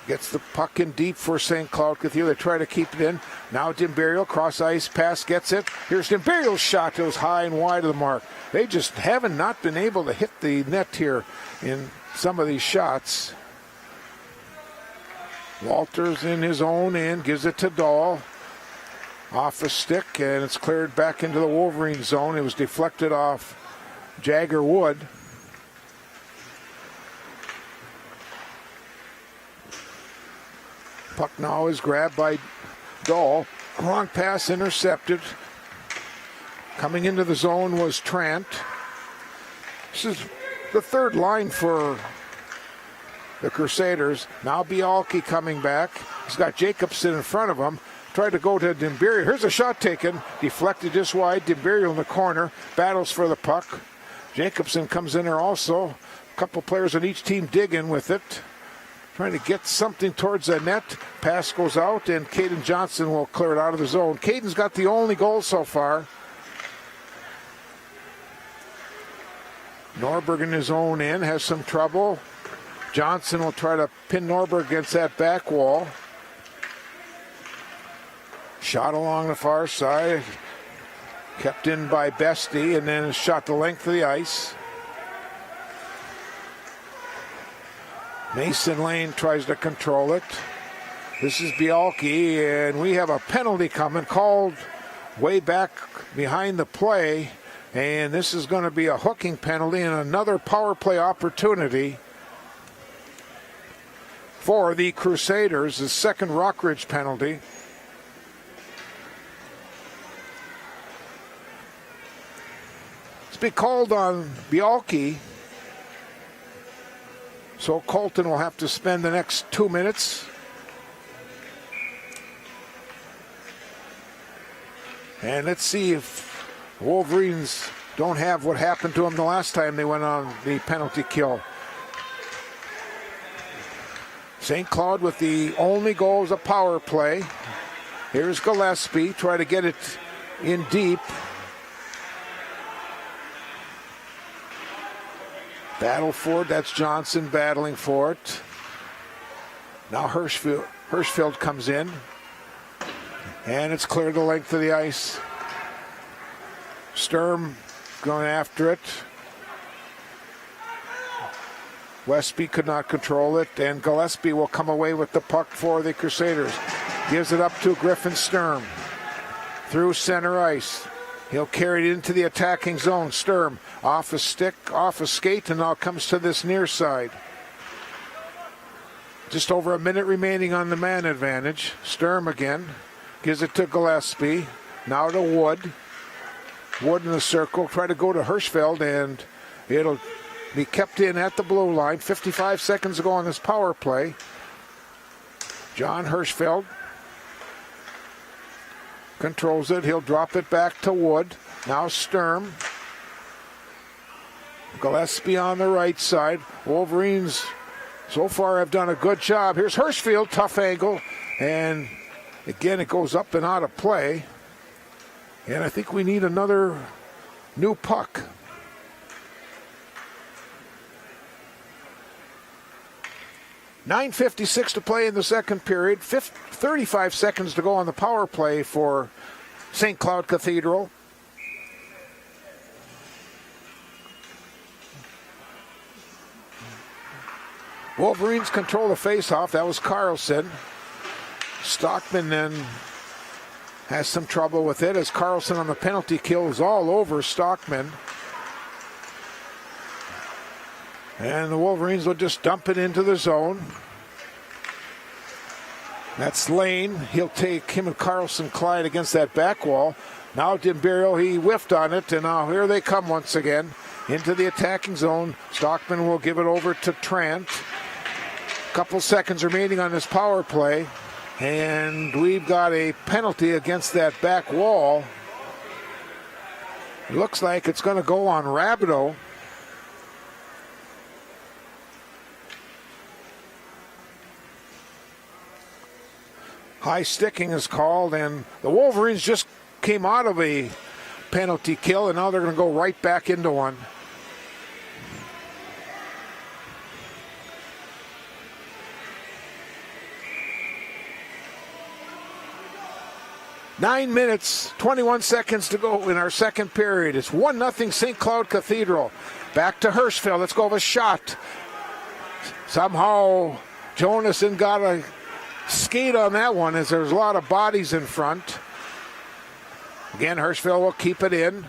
Gets the puck in deep for St. Cloud Cathedral. They try to keep it in. Now Dimberio, cross ice pass, gets it. Here's Dimberio's shot. It was high and wide of the mark. They just haven't not been able to hit the net here in some of these shots. Walters in his own end, gives it to Dahl. Off the stick, and it's cleared back into the Wolverine zone. It was deflected off Jagger Wood. Puck now is grabbed by Dahl. Wrong pass intercepted. Coming into the zone was Trant. This is the third line for the Crusaders. Now Bialke coming back. He's got Jacobson in front of him. Tried to go to Dimberio. Here's a shot taken. Deflected just wide. Dimberio in the corner. Battles for the puck. Jacobson comes in there also. A couple players on each team digging with it. Trying to get something towards the net. Pass goes out, and Caden Johnson will clear it out of the zone. Caden's got the only goal so far. Norberg in his own end has some trouble. Johnson will try to pin Norberg against that back wall. Shot along the far side. Kept in by Bestie, and then shot the length of the ice. Mason Lane tries to control it. This is Bialke, and we have a penalty coming called way back behind the play, and this is going to be a hooking penalty and another power play opportunity for the Crusaders, the second Rockridge penalty. It's been called on Bialke. So Colton will have to spend the next 2 minutes. And let's see if Wolverines don't have what happened to them the last time they went on the penalty kill. St. Cloud with the only goal is a power play. Here's Gillespie, try to get it in deep. Battle for it, that's Johnson battling for it. Now Hirschfeld comes in. And it's cleared the length of the ice. Sturm going after it. Westby could not control it, and Gillespie will come away with the puck for the Crusaders. Gives it up to Griffin Sturm. Through center ice. He'll carry it into the attacking zone. Sturm off a stick, off a skate, and now comes to this near side. Just over a minute remaining on the man advantage. Sturm again. Gives it to Gillespie. Now to Wood. Wood in the circle. Try to go to Hirschfeld, and it'll be kept in at the blue line. 55 seconds to go on this power play. John Hirschfeld controls it. He'll drop it back to Wood. Now Sturm. Gillespie on the right side. Wolverines so far have done a good job. Here's Hirschfeld, tough angle, and again it goes up and out of play. And I think we need another new puck. .9:56 to play in the second period. 35 seconds to go on the power play for St. Cloud Cathedral. Wolverines control the faceoff. That was Carlson. Stockman then has some trouble with it as Carlson on the penalty kill is all over Stockman. And the Wolverines will just dump it into the zone. That's Lane. He'll take him and Carlson Clyde against that back wall. Now Dimberio, he whiffed on it, and now here they come once again into the attacking zone. Stockman will give it over to Trent. Couple seconds remaining on this power play, and we've got a penalty against that back wall. It looks like it's going to go on Rabideau. High sticking is called, and the Wolverines just came out of a penalty kill, and now they're going to go right back into one. Nine minutes, 21 seconds to go in our second period. It's 1-0 St. Cloud Cathedral. Back to Hirschfeld. Let's go with a shot. Somehow Jonason got a skate on that one as there's a lot of bodies in front. Again, Hirschfeld will keep it in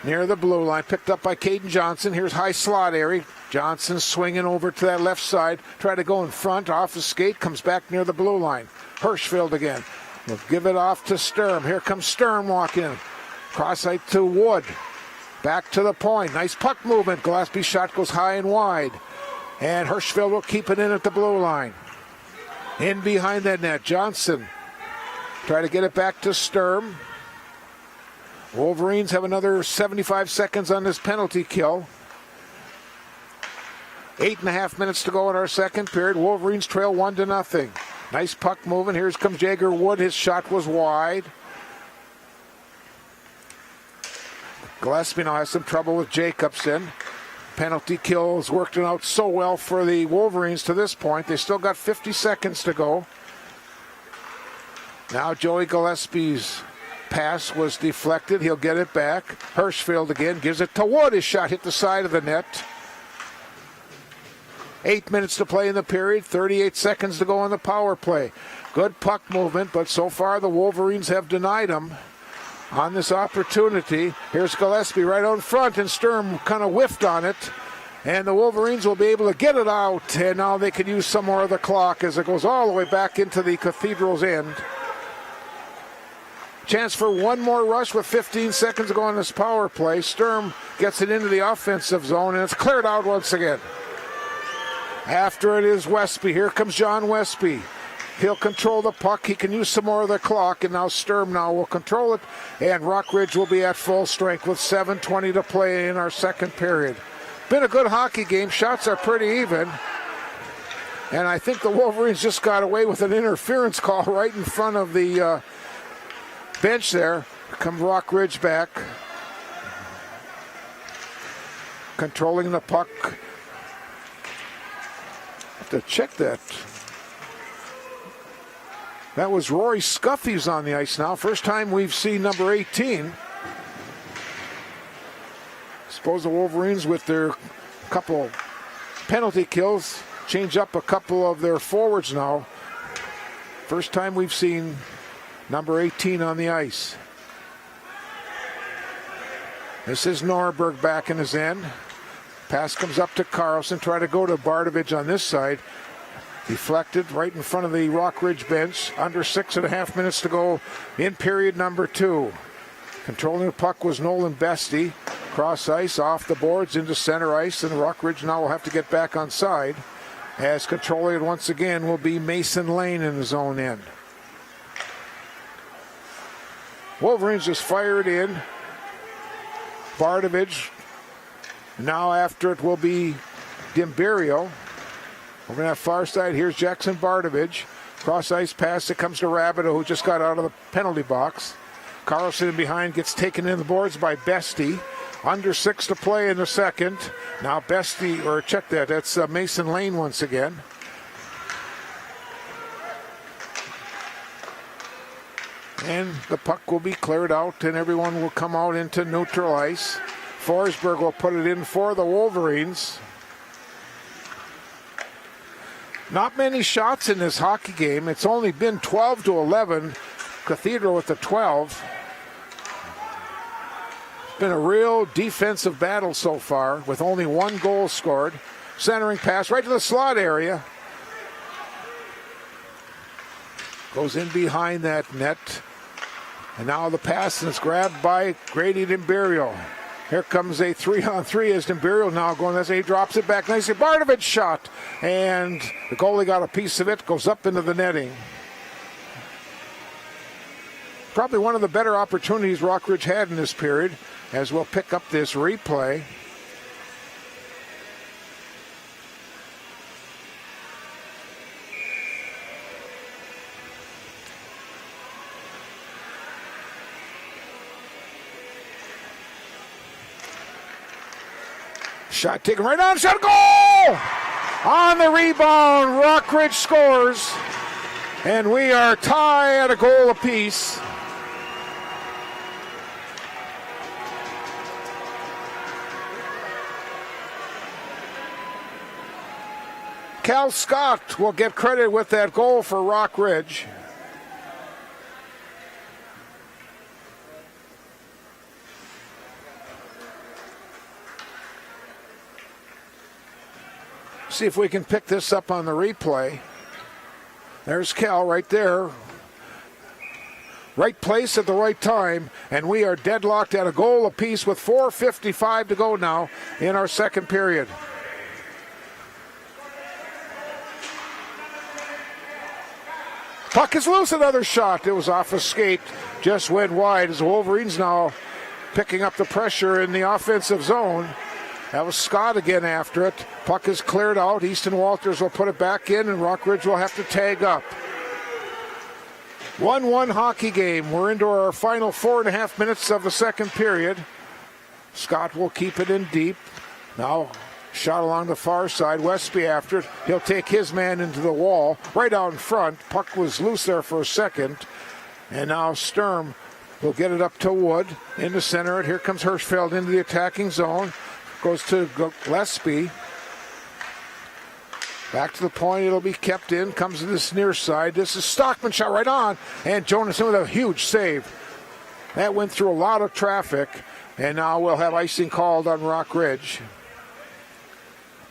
near the blue line. Picked up by Caden Johnson. Here's high slot area. Johnson swinging over to that left side. Try to go in front, off the skate. Comes back near the blue line. Hirschfeld again. We'll give it off to Sturm. Here comes Sturm walking. Cross-site to Wood. Back to the point. Nice puck movement. Gillespie's shot goes high and wide. And Hirschfeld will keep it in at the blue line. In behind that net, Johnson. Try to get it back to Sturm. Wolverines have another 75 seconds on this penalty kill. 8.5 minutes to go in our second period. Wolverines trail 1-0. Nice puck moving. Here comes Jager Wood. His shot was wide. Gillespie now has some trouble with Jacobson. Penalty kills worked it out so well for the Wolverines to this point. They still got 50 seconds to go. Now Joey Gillespie's pass was deflected. He'll get it back. Hirschfeld again gives it to Wood. His shot hit the side of the net. 8 minutes to play in the period, 38 seconds to go on the power play. Good puck movement, but so far the Wolverines have denied them on this opportunity. Here's Gillespie right out in front, and Sturm kind of whiffed on it. And the Wolverines will be able to get it out, and now they can use some more of the clock as it goes all the way back into the Cathedral's end. Chance for one more rush with 15 seconds to go on this power play. Sturm gets it into the offensive zone, and it's cleared out once again. After it is Westby. Here comes John Westby. He'll control the puck. He can use some more of the clock, and now Sturm now will control it, and Rockridge will be at full strength with 7:20 to play in our second period. Been a good hockey game. Shots are pretty even. And I think the Wolverines just got away with an interference call right in front of the bench there. Comes Rock Ridge back. Controlling the puck. Have to check that. That was Rory Scuffy's on the ice now. First time we've seen number 18. Suppose the Wolverines, with their couple penalty kills, change up a couple of their forwards now. First time we've seen number 18 on the ice. This is Norberg back in his end. Pass comes up to Carlson. Try to go to Bardovich on this side. Deflected right in front of the Rock Ridge bench. Under 6.5 minutes to go in period number 2. Controlling the puck was Nolan Bestie. Cross ice, off the boards, into center ice, and Rock Ridge now will have to get back on side. As controlling it once again will be Mason Lane in his own end. Wolverines just fired in. Bardovich. Now after it will be Dimberio. We're going to have far side. Here's Jackson Bardovich. Cross ice pass. It comes to Rabideau, who just got out of the penalty box. Carlson in behind gets taken in the boards by Bestie. Under 6 to play in the second. Now Bestie, or check that. That's Mason Lane once again. And the puck will be cleared out, and everyone will come out into neutral ice. Forsberg will put it in for the Wolverines. Not many shots in this hockey game. It's only been 12 to 11. Cathedral with the 12. It's been a real defensive battle so far with only 1 goal scored. Centering pass right to the slot area. Goes in behind that net. And now the pass is grabbed by Grady Dimberio. Here comes a 3-on-3 as Dimberio now going. He drops it back nicely. Bardovich shot. And the goalie got a piece of it. Goes up into the netting. Probably one of the better opportunities Rockridge had in this period, as we'll pick up this replay. Shot taken right on, shot, goal! On the rebound, Rockridge scores. And we are tied at a goal apiece. Cal Scott will get credit with that goal for Rockridge. See if we can pick this up on the replay. There's Cal right there. Right place at the right time, and we are deadlocked at a goal apiece with 4:55 to go now in our second period. Puck is loose, another shot. It was off a skate, just went wide as the Wolverines now picking up the pressure in the offensive zone. That was Scott again after it. Puck is cleared out. Easton Walters will put it back in, and Rockridge will have to tag up. 1-1 hockey game. We're into our final 4.5 minutes of the second period. Scott will keep it in deep. Now shot along the far side. Westby after it. He'll take his man into the wall. Right out in front. Puck was loose there for a second. And now Sturm will get it up to Wood. In the center. Here comes Hirschfeld into the attacking zone. Goes to Gillespie. Back to the point. It'll be kept in. Comes to this near side. This is Stockman shot right on. And Jonas with a huge save. That went through a lot of traffic. And now we'll have icing called on Rockridge.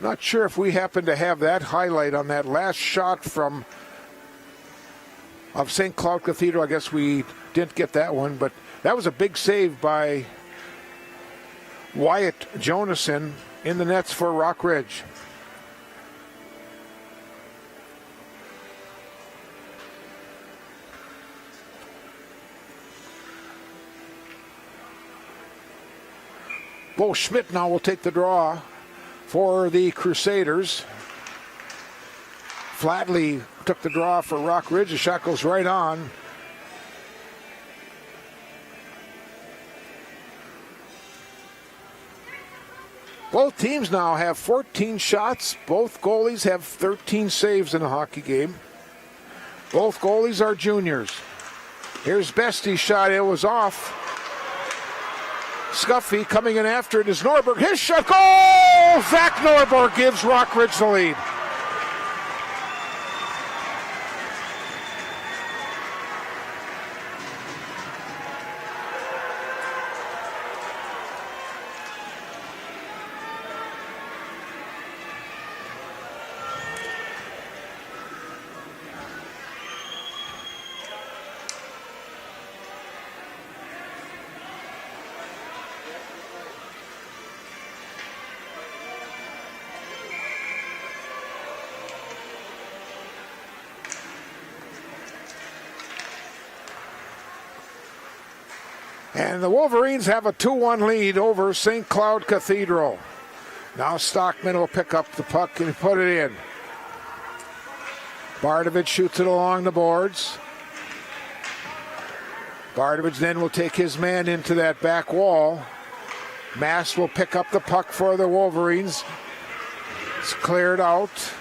Not sure if we happen to have that highlight on that last shot of St. Cloud Cathedral. I guess we didn't get that one, but that was a big save by Wyatt Jonason in the nets for Rockridge. Bo Schmidt now will take the draw for the Crusaders. Flatley took the draw for Rock Ridge. The shot goes right on. Both teams now have 14 shots. Both goalies have 13 saves in a hockey game. Both goalies are juniors. Here's Bestie's shot. It was off. Scuffy coming in after it is Norberg. His shot. Goal! Zach Norberg gives Rockridge the lead. And the Wolverines have a 2-1 lead over St. Cloud Cathedral. Now Stockman will pick up the puck and put it in. Bardovich shoots it along the boards. Bardovich then will take his man into that back wall. Mass will pick up the puck for the Wolverines. It's cleared out.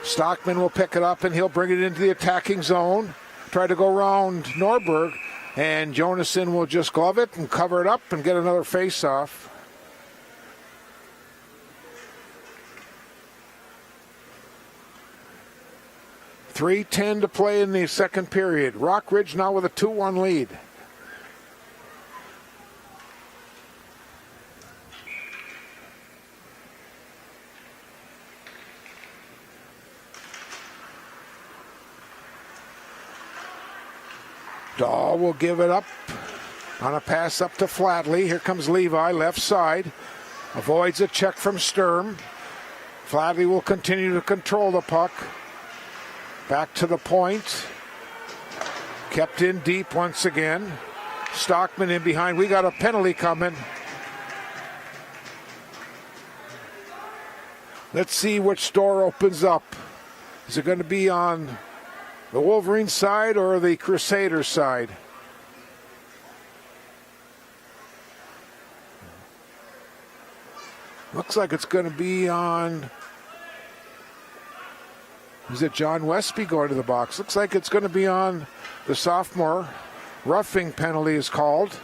Stockman will pick it up and he'll bring it into the attacking zone. Try to go around Norberg. And Jonason will just glove it and cover it up and get another face-off. .3:10 to play in the second period. Rockridge now with a 2-1 lead. Dahl will give it up on a pass up to Flatley. Here comes Levi, left side. Avoids a check from Sturm. Flatley will continue to control the puck. Back to the point. Kept in deep once again. Stockman in behind. We got a penalty coming. Let's see which door opens up. Is it going to be on the Wolverines side or the Crusaders side? Looks like it's going to be on... Is it John Westby going to the box? Looks like it's going to be on the sophomore. Roughing penalty is called.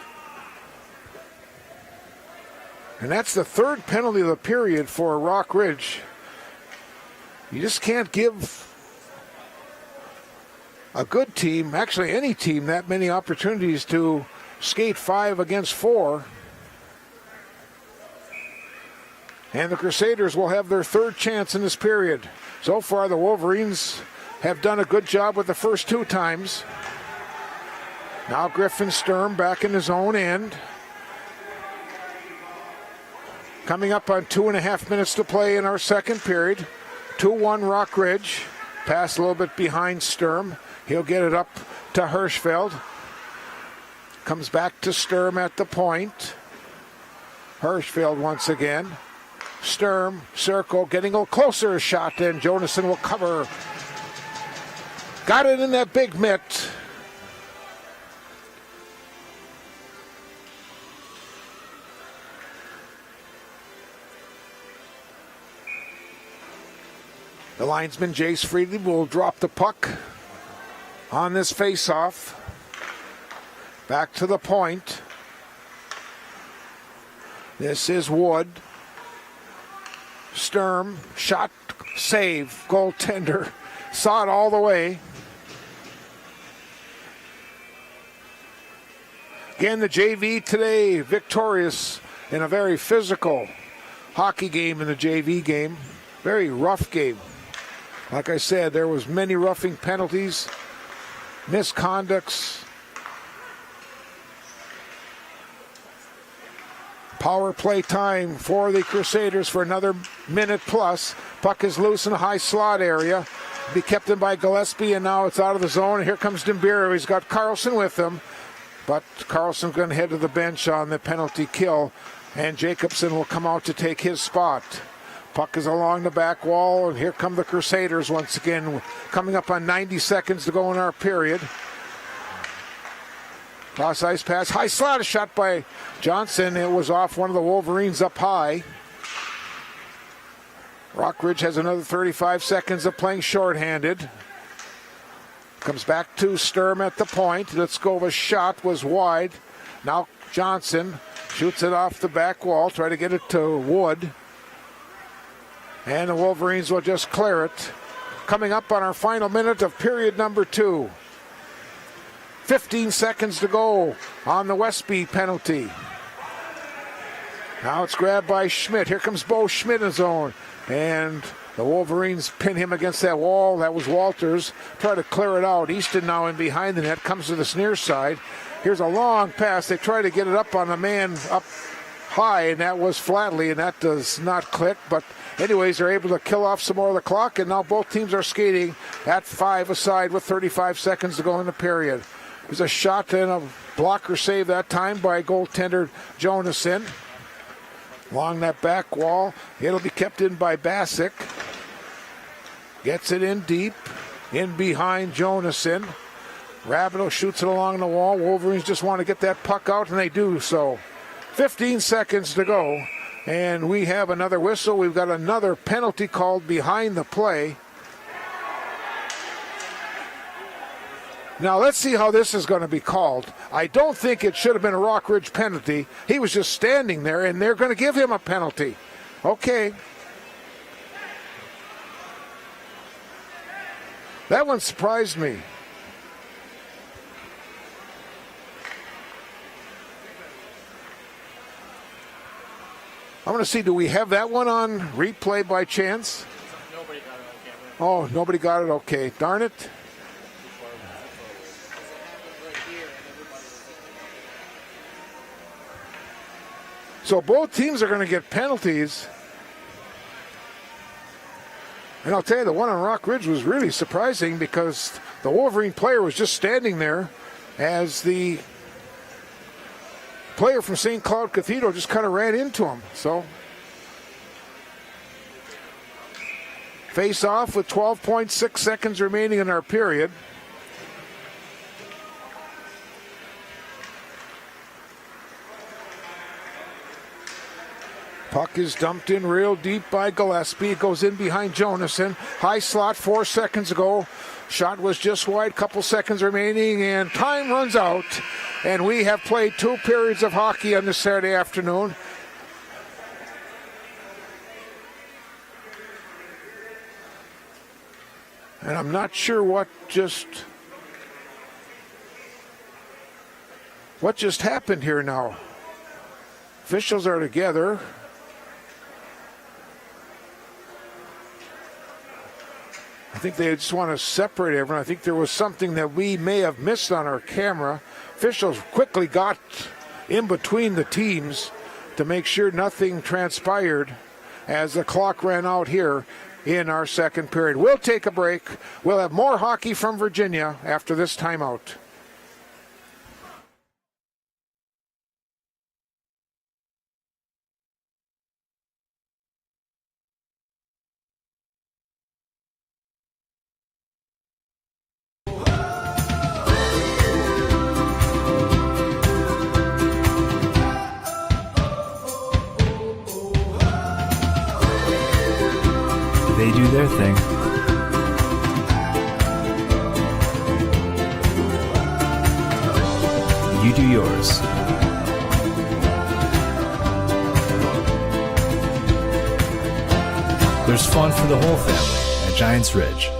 And that's the third penalty of the period for Rock Ridge. You just can't give a good team, actually any team, that many opportunities to skate 5 against 4. And the Crusaders will have their third chance in this period. So far, the Wolverines have done a good job with the first 2 times. Now Griffin Sturm back in his own end. Coming up on 2.5 minutes to play in our second period. 2-1 Rock Ridge. Pass a little bit behind Sturm. He'll get it up to Hirschfeld. Comes back to Sturm at the point. Hirschfeld once again. Sturm, circle, getting a little closer a shot, and Jonason will cover. Got it in that big mitt. The linesman, Jace Friedley, will drop the puck on this face-off. Back to the point. This is Wood. Sturm, shot, save, goaltender. Saw it all the way. Again, the JV today victorious in a very physical hockey game in the JV game. Very rough game. Like I said, there was many roughing penalties, misconducts. Power play time for the Crusaders for another minute plus. Puck is loose in the high slot area. Be kept in by Gillespie, and now it's out of the zone. Here comes Dembiro. He's got Carlson with him, but Carlson's going to head to the bench on the penalty kill, and Jacobson will come out to take his spot. Puck is along the back wall, and here come the Crusaders once again, coming up on 90 seconds to go in our period. Cross ice pass, high slot, a shot by Johnson. It was off one of the Wolverines up high. Rockridge has another 35 seconds of playing shorthanded. Comes back to Sturm at the point. Letskova's shot was wide. Now Johnson shoots it off the back wall, try to get it to Wood. And the Wolverines will just clear it. Coming up on our final minute of period number 2. 15 seconds to go on the Westby penalty. Now it's grabbed by Schmidt. Here comes Bo Schmidt in zone. And the Wolverines pin him against that wall. That was Walters. Try to clear it out. Easton now in behind the net. Comes to the near side. Here's a long pass. They try to get it up on the man up high, and that was Flatley, and that does not click. But anyways, they're able to kill off some more of the clock, and now both teams are skating at 5 aside with 35 seconds to go in the period. There's a shot and a blocker save that time by goaltender Jonason. Along that back wall, it'll be kept in by Bassick. Gets it in deep, in behind Jonason. Rabideau shoots it along the wall. Wolverines just want to get that puck out, and they do so. 15 seconds to go, and we have another whistle. We've got another penalty called behind the play. Now let's see how this is going to be called. I don't think it should have been a Rockridge penalty. He was just standing there, and they're going to give him a penalty. Okay. That one surprised me. I'm going to see, do we have that one on replay by chance? Nobody got it on camera. Oh, nobody got it? Okay. Darn it. So both teams are going to get penalties. And I'll tell you, the one on Rock Ridge was really surprising because the Wolverine player was just standing there as the player from St. Cloud Cathedral just kind of ran into him. So face off with 12.6 seconds remaining in our period. Puck is dumped in real deep by Gillespie. It goes in behind Jonason. High slot, 4 seconds ago. Shot was just wide, couple seconds remaining, and time runs out. And we have played 2 periods of hockey on this Saturday afternoon. And I'm not sure what just happened here now. Officials are together. I think they just want to separate everyone. I think there was something that we may have missed on our camera. Officials quickly got in between the teams to make sure nothing transpired as the clock ran out here in our second period. We'll take a break. We'll have more hockey from Virginia after this timeout. They do their thing. You do yours. There's fun for the whole family at Giants Ridge.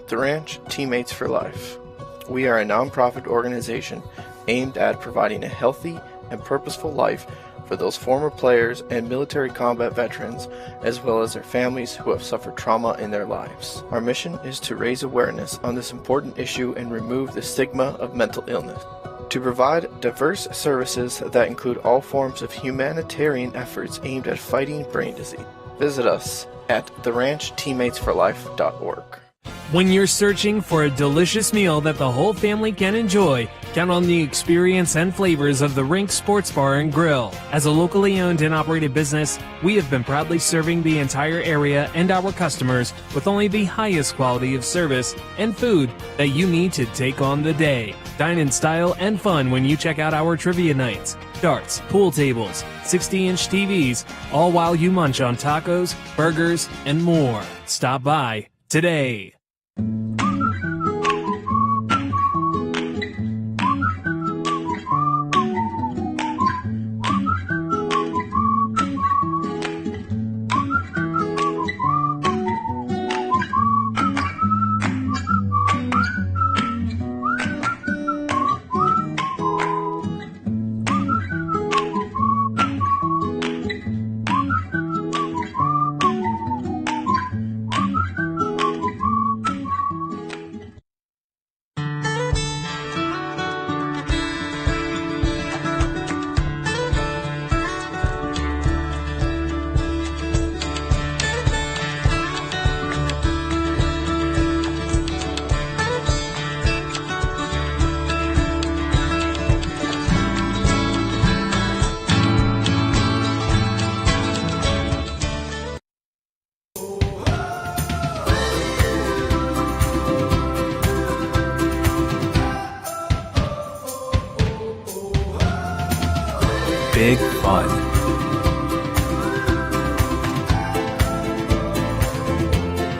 the Ranch, Teammates for Life. We are a nonprofit organization aimed at providing a healthy and purposeful life for those former players and military combat veterans, as well as their families who have suffered trauma in their lives. Our mission is to raise awareness on this important issue and remove the stigma of mental illness. To provide diverse services that include all forms of humanitarian efforts aimed at fighting brain disease. Visit us at theranchteammatesforlife.org. When you're searching for a delicious meal that the whole family can enjoy, count on the experience and flavors of the Rink Sports Bar and Grill. As a locally owned and operated business, we have been proudly serving the entire area and our customers with only the highest quality of service and food that you need to take on the day. Dine in style and fun when you check out our trivia nights, darts, pool tables, 60-inch TVs, all while you munch on tacos, burgers, and more. Stop by today. Big fun.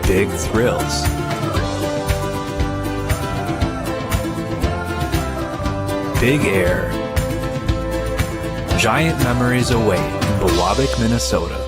Big thrills. Big air. Giant memories await in Biwabik, Minnesota.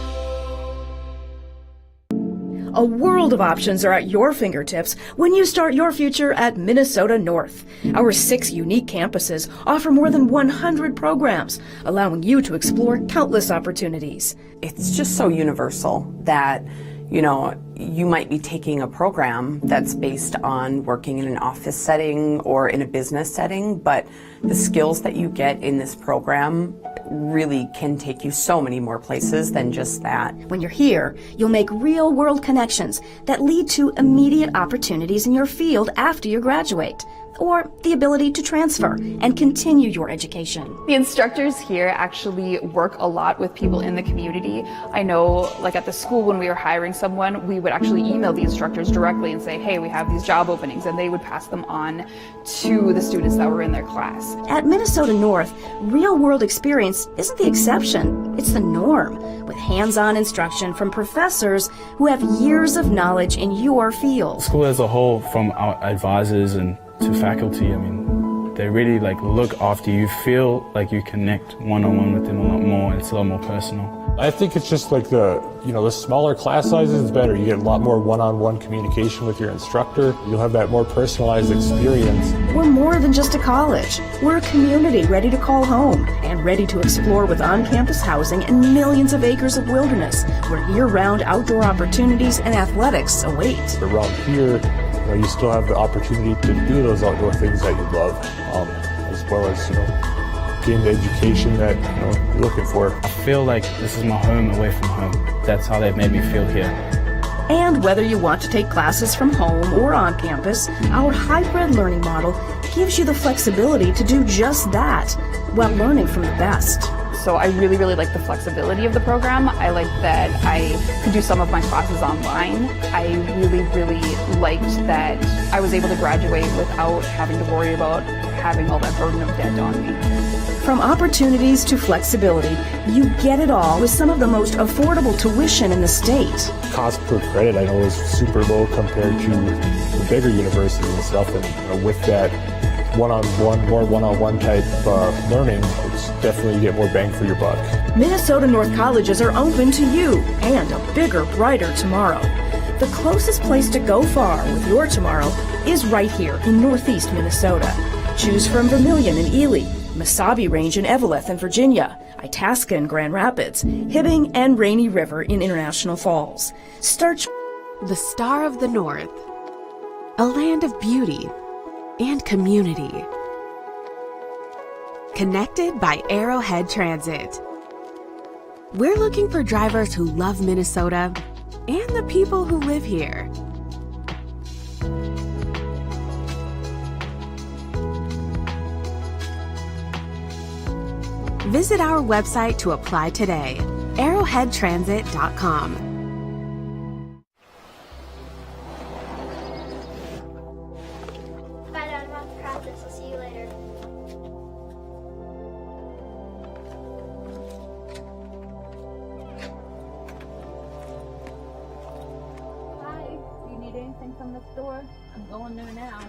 A world of options are at your fingertips when you start your future at Minnesota North. Our 6 unique campuses offer more than 100 programs, allowing you to explore countless opportunities. It's just so universal that, you might be taking a program that's based on working in an office setting or in a business setting, but the skills that you get in this program really can take you so many more places than just that. When you're here, you'll make real-world connections that lead to immediate opportunities in your field after you graduate, or the ability to transfer and continue your education. The instructors here actually work a lot with people in the community. I know, like at the school, when we were hiring someone, we would actually email the instructors directly and say, hey, we have these job openings, and they would pass them on to the students that were in their class. At Minnesota North, real-world experience isn't the exception, it's the norm, with hands-on instruction from professors who have years of knowledge in your field. School as a whole, from our advisors and to faculty, they really look after you. Feel like you connect one-on-one with them a lot more. It's a lot more personal. I think it's just the smaller class sizes is better. You get a lot more one-on-one communication with your instructor. You'll have that more personalized experience. We're more than just a college. We're a community ready to call home and ready to explore with on-campus housing and millions of acres of wilderness where year-round outdoor opportunities and athletics await. Around here, you still have the opportunity to do those outdoor things that you love, as well as, gain the education that, you're looking for. I feel like this is my home away from home. That's how they've made me feel here. And whether you want to take classes from home or on campus, our hybrid learning model gives you the flexibility to do just that while learning from the best. So I really, really like the flexibility of the program. I like that I could do some of my classes online. I really, really liked that I was able to graduate without having to worry about having all that burden of debt on me. From opportunities to flexibility, you get it all with some of the most affordable tuition in the state. Cost per credit, I know, is super low compared to the bigger universities and stuff, and with that one-on-one type learning, it's definitely you get more bang for your buck. Minnesota North colleges are open to you and a bigger, brighter tomorrow. The closest place to go far with your tomorrow is right here in Northeast Minnesota. Choose from Vermilion in Ely, Mesabi Range in Eveleth in Virginia, Itasca in Grand Rapids, Hibbing and Rainy River in International Falls. Start The Star of the North, a land of beauty and community. Connected by Arrowhead Transit. We're looking for drivers who love Minnesota and the people who live here. Visit our website to apply today, arrowheadtransit.com. Bye, Dad. I'm off to practice. I'll see you later. Hi. Do you need anything from the store? I'm going there now.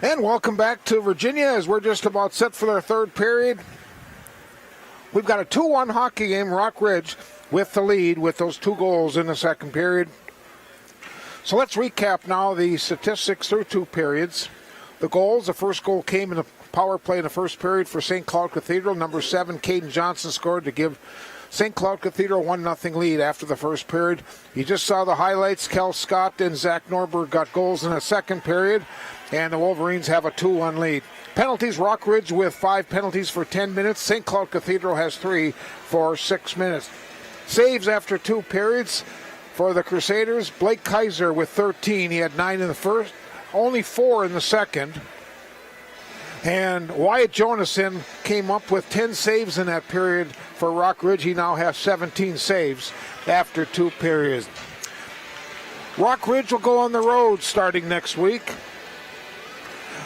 And welcome back to Virginia as we're just about set for their third period. We've got a 2-1 hockey game, Rock Ridge with the lead with those 2 goals in the second period. So let's recap now the statistics through 2 periods. The goals, the first goal came in the power play in the first period for St. Cloud Cathedral. Number 7, Caden Johnson scored to give St. Cloud Cathedral 1-0 lead after the first period. You just saw the highlights. Kel Scott and Zach Norberg got goals in the second period, and the Wolverines have a 2-1 lead. Penalties, Rock Ridge with 5 penalties for 10 minutes. St. Cloud Cathedral has 3 for 6 minutes. Saves after 2 periods for the Crusaders. Blake Kaiser with 13. He had 9 in the first, only 4 in the second. And Wyatt Jonason came up with 10 saves in that period for Rock Ridge. He now has 17 saves after 2 periods. Rock Ridge will go on the road starting next week.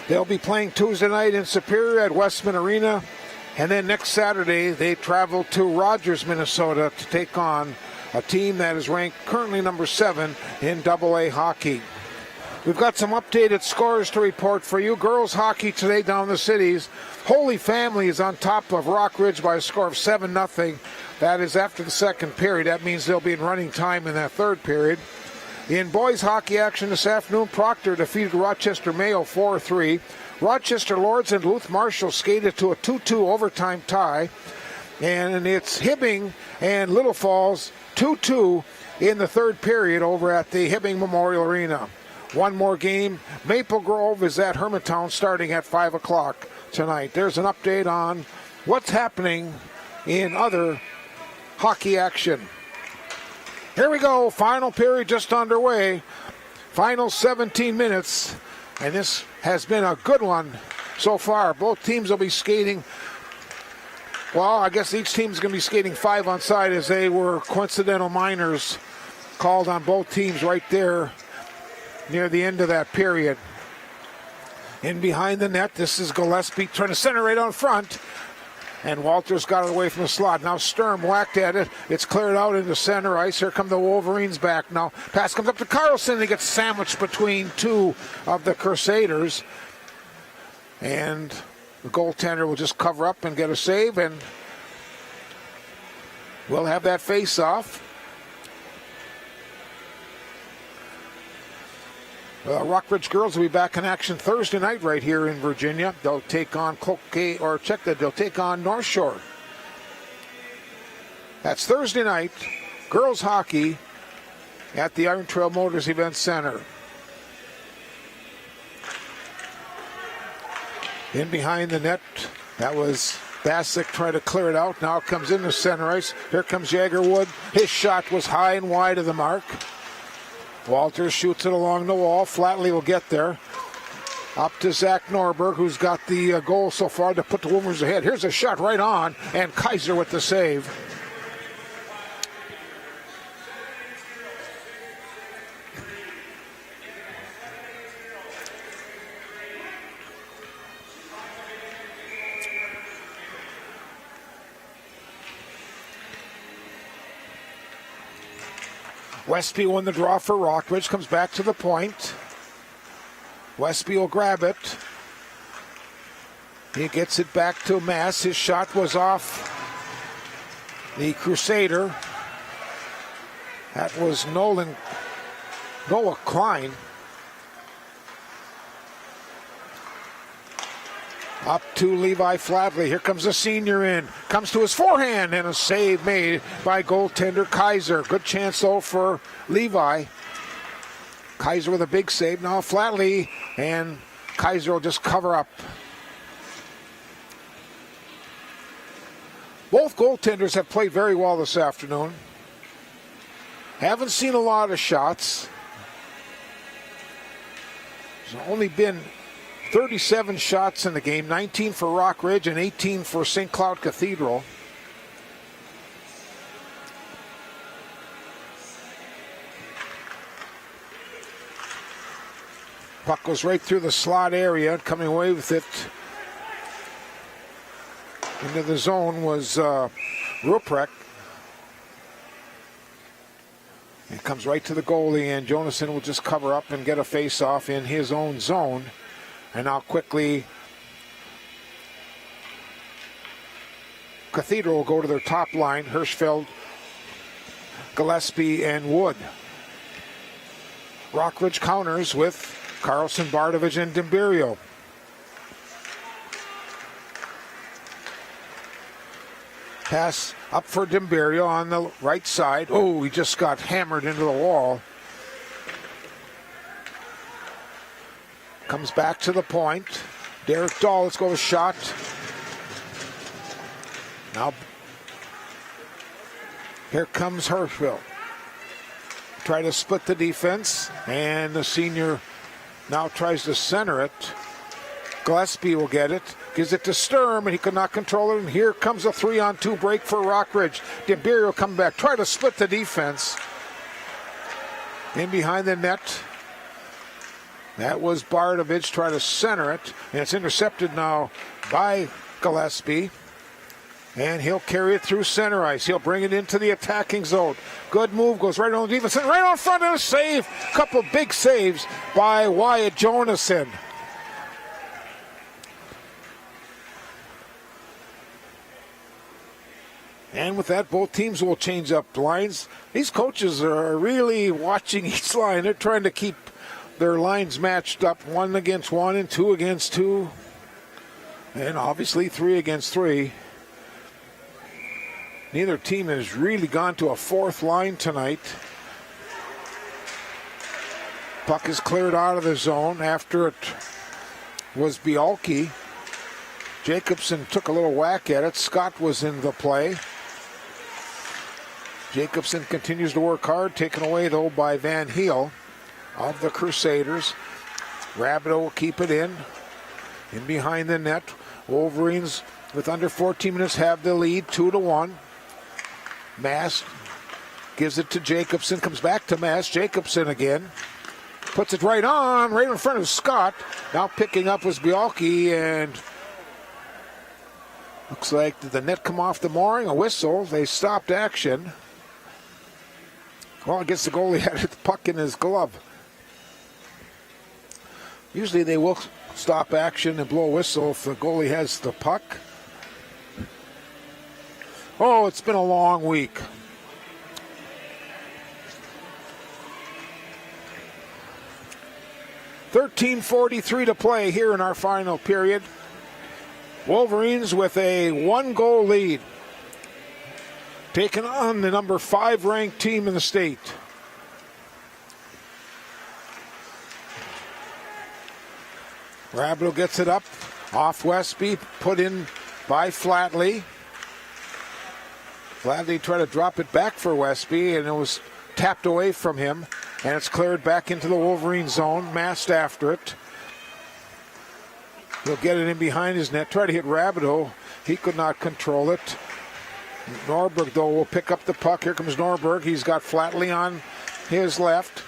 They'll be playing Tuesday night in Superior at Westman Arena. And then next Saturday, they travel to Rogers, Minnesota to take on a team that is ranked currently number 7 in AA hockey. We've got some updated scores to report for you. Girls hockey today down the cities. Holy Family is on top of Rock Ridge by a score of 7-0. That is after the second period. That means they'll be in running time in that third period. In boys hockey action this afternoon, Proctor defeated Rochester Mayo 4-3. Rochester Lords and Duluth Marshall skated to a 2-2 overtime tie. And it's Hibbing and Little Falls 2-2 in the third period over at the Hibbing Memorial Arena. One more game. Maple Grove is at Hermantown starting at 5 o'clock tonight. There's an update on what's happening in other hockey action. Here we go. Final period just underway. Final 17 minutes. And this has been a good one so far. Both teams will be skating. Well, I guess each team is going to be skating 5 on side as they were coincidental minors called on both teams right there near the end of that period. In behind the net, this is Gillespie trying to center right on front. And Walters got it away from the slot. Now Sturm whacked at it. It's cleared out into center ice. Here come the Wolverines back now. Pass comes up to Carlson. He gets sandwiched between 2 of the Crusaders. And the goaltender will just cover up and get a save. And we'll have that face-off. Rockridge girls will be back in action Thursday night right here in Virginia. They'll take on they'll take on North Shore. That's Thursday night, girls hockey at the Iron Trail Motors Event Center. In behind the net, that was Bassick trying to clear it out. Now it comes into center ice. Here comes Jagerwood. His shot was high and wide of the mark. Walters shoots it along the wall. Flatley will get there. Up to Zach Norberg, who's got the goal so far to put the Wolverines ahead. Here's a shot right on, and Kaiser with the save. Westby won the draw for Rockridge, comes back to the point. Westby will grab it. He gets it back to Mass. His shot was off the Crusader. That was Noah Klein. Up to Levi Flatley. Here comes the senior in. Comes to his forehand and a save made by goaltender Kaiser. Good chance though for Levi. Kaiser with a big save. Now Flatley and Kaiser will just cover up. Both goaltenders have played very well this afternoon. Haven't seen a lot of shots. There's only been 37 shots in the game, 19 for Rockridge and 18 for St. Cloud Cathedral. Puck goes right through the slot area. Coming away with it into the zone was Ruprecht. It comes right to the goalie, and Jonason will just cover up and get a face-off in his own zone. And now quickly, Cathedral will go to their top line. Hirschfeld, Gillespie, and Wood. Rockridge counters with Carlson, Bardovich, and Dimberio. Pass up for Dimberio on the right side. Oh, he just got hammered into the wall. Comes back to the point. Derek Dahl, let's go with a shot. Now, here comes Hirschfeld. Try to split the defense, and the senior now tries to center it. Gillespie will get it, gives it to Sturm, and he could not control it. And here comes a 3-on-2 break for Rockridge. Dimberio come back, try to split the defense. In behind the net. That was Bardovich trying to center it, and it's intercepted now by Gillespie. And he'll carry it through center ice. He'll bring it into the attacking zone. Good move, goes right on the defense, and right on front of the save. Couple big saves by Wyatt Jonason. And with that, both teams will change up lines. These coaches are really watching each line. They're trying to keep their lines matched up, 1 against 1 and 2 against 2. And obviously 3 against 3. Neither team has really gone to a fourth line tonight. Puck is cleared out of the zone after it was Bialke. Jacobson took a little whack at it. Scott was in the play. Jacobson continues to work hard, taken away though by Van Heel of the Crusaders. Rabideau will keep it in behind the net. Wolverines with under 14 minutes have the lead, 2-1. Mast gives it to Jacobson, comes back to Mast. Jacobson again. Puts it right on, right in front of Scott. Now picking up was Bialke, and looks like did the net come off the mooring? A whistle. They stopped action. Well, I guess the goalie had the puck in his glove. Usually they will stop action and blow a whistle if the goalie has the puck. Oh, it's been a long week. .13:43 to play here in our final period. Wolverines with a 1-goal lead, taking on the number 5 ranked team in the state. Rabideau gets it up off Westby, put in by Flatley. Flatley tried to drop it back for Westby, and it was tapped away from him, and it's cleared back into the Wolverine zone. Mast after it. He'll get it in behind his net, try to hit Rabideau. He could not control it. Norberg, though, will pick up the puck. Here comes Norberg. He's got Flatley on his left.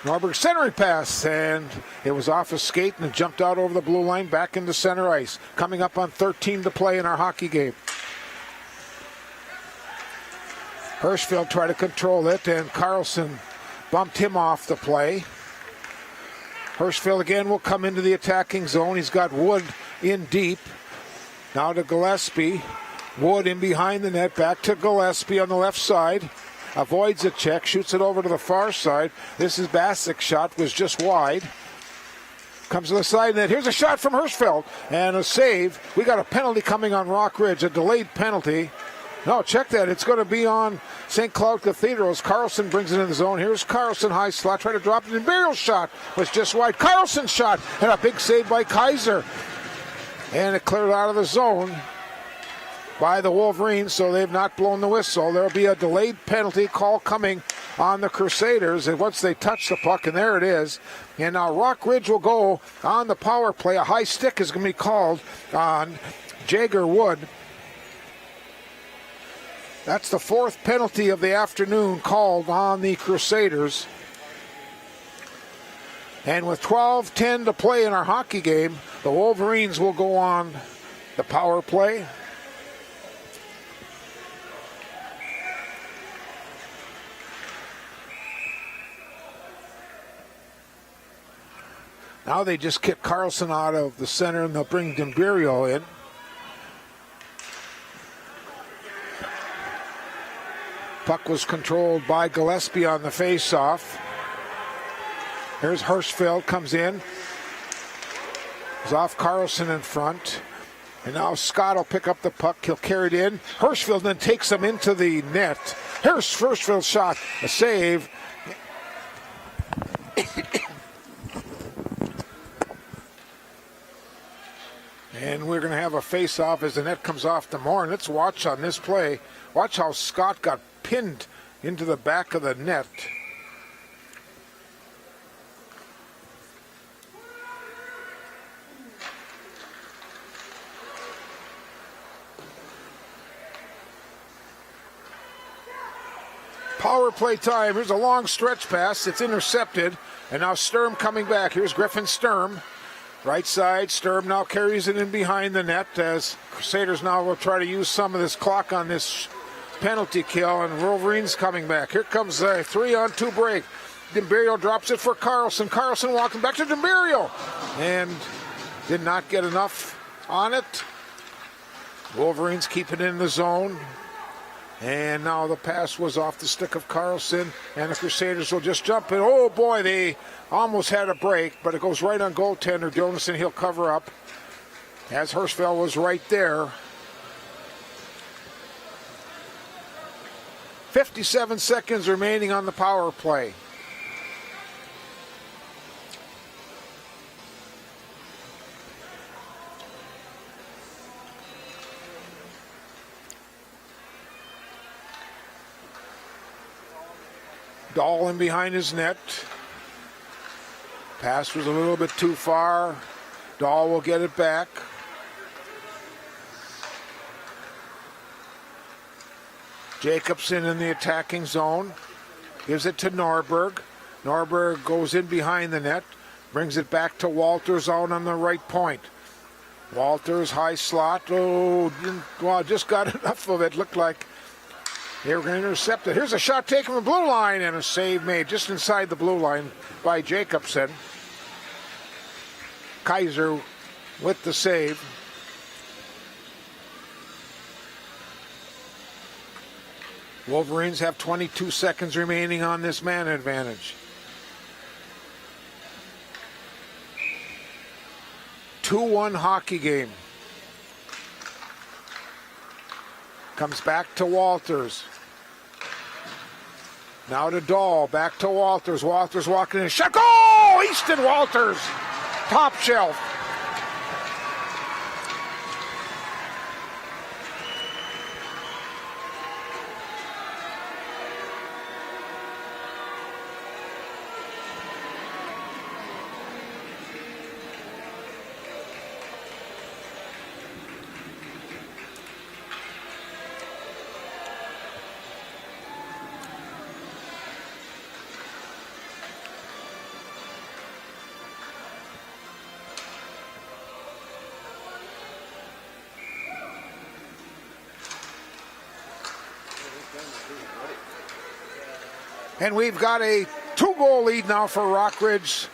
Norberg centering pass, and it was off his skate and it jumped out over the blue line back into center ice. Coming up on 13 to play in our hockey game. Hirschfeld tried to control it, and Carlson bumped him off the play. Hirschfeld again will come into the attacking zone. He's got Wood in deep. Now to Gillespie. Wood in behind the net. Back to Gillespie on the left side. Avoids a check. Shoots it over to the far side. This is Basic's shot. Was just wide. Comes to the side net. Here's a shot from Hirschfeld. And a save. We got a penalty coming on Rockridge. A delayed penalty. No, check that. It's going to be on St. Cloud Cathedral as Carlson brings it in the zone. Here's Carlson, high slot, trying to drop it. And Burial's shot was just wide. Carlson's shot, and a big save by Kaiser. And it cleared out of the zone by the Wolverines, so they've not blown the whistle. There'll be a delayed penalty call coming on the Crusaders, and once they touch the puck, and there it is. And now Rockridge will go on the power play. A high stick is going to be called on Jager Wood. That's the 4th penalty of the afternoon called on the Crusaders. And with 12:10 to play in our hockey game, the Wolverines will go on the power play. Now they just kick Carlson out of the center, and they'll bring Dimbirio in. Puck was controlled by Gillespie on the face-off. Here's Hirschfeld, comes in. He's off Carlson in front. And now Scott will pick up the puck. He'll carry it in. Hirschfeld then takes him into the net. Here's Hirschfeld's shot. A save. And we're going to have a face-off as the net comes off the Moore. And let's watch on this play. Watch how Scott got pinned into the back of the net. Power play time. Here's a long stretch pass. It's intercepted. And now Sturm coming back. Here's Griffin Sturm. Right side. Sturm now carries it in behind the net as Crusaders now will try to use some of this clock on this penalty kill. And Wolverines coming back. Here comes a 3-on-2 break. Dimbirio drops it for Carlson. Carlson walking back to Dimbirio. And did not get enough on it. Wolverines keep it in the zone. And now the pass was off the stick of Carlson, and the Crusaders will just jump in. Oh boy, they almost had a break, but it goes right on goaltender Jonason. He'll cover up, as Hirschfeld was right there. 57 seconds remaining on the power play. Dahl in behind his net. Pass was a little bit too far. Dahl will get it back. Jacobson in the attacking zone. Gives it to Norberg. Norberg goes in behind the net. Brings it back to Walters out on the right point. Walters, high slot. Oh, well, just got enough of it. Looked like they were going to intercept it. Here's a shot taken from the blue line and a save made just inside the blue line by Jacobson. Kaiser with the save. Wolverines have 22 seconds remaining on this man advantage. 2-1 hockey game. Comes back to Walters. Now to Dahl, back to Walters. Walters walking in. Shot. Goal! Easton Walters. Top shelf. And we've got a 2-goal lead now for Rockridge.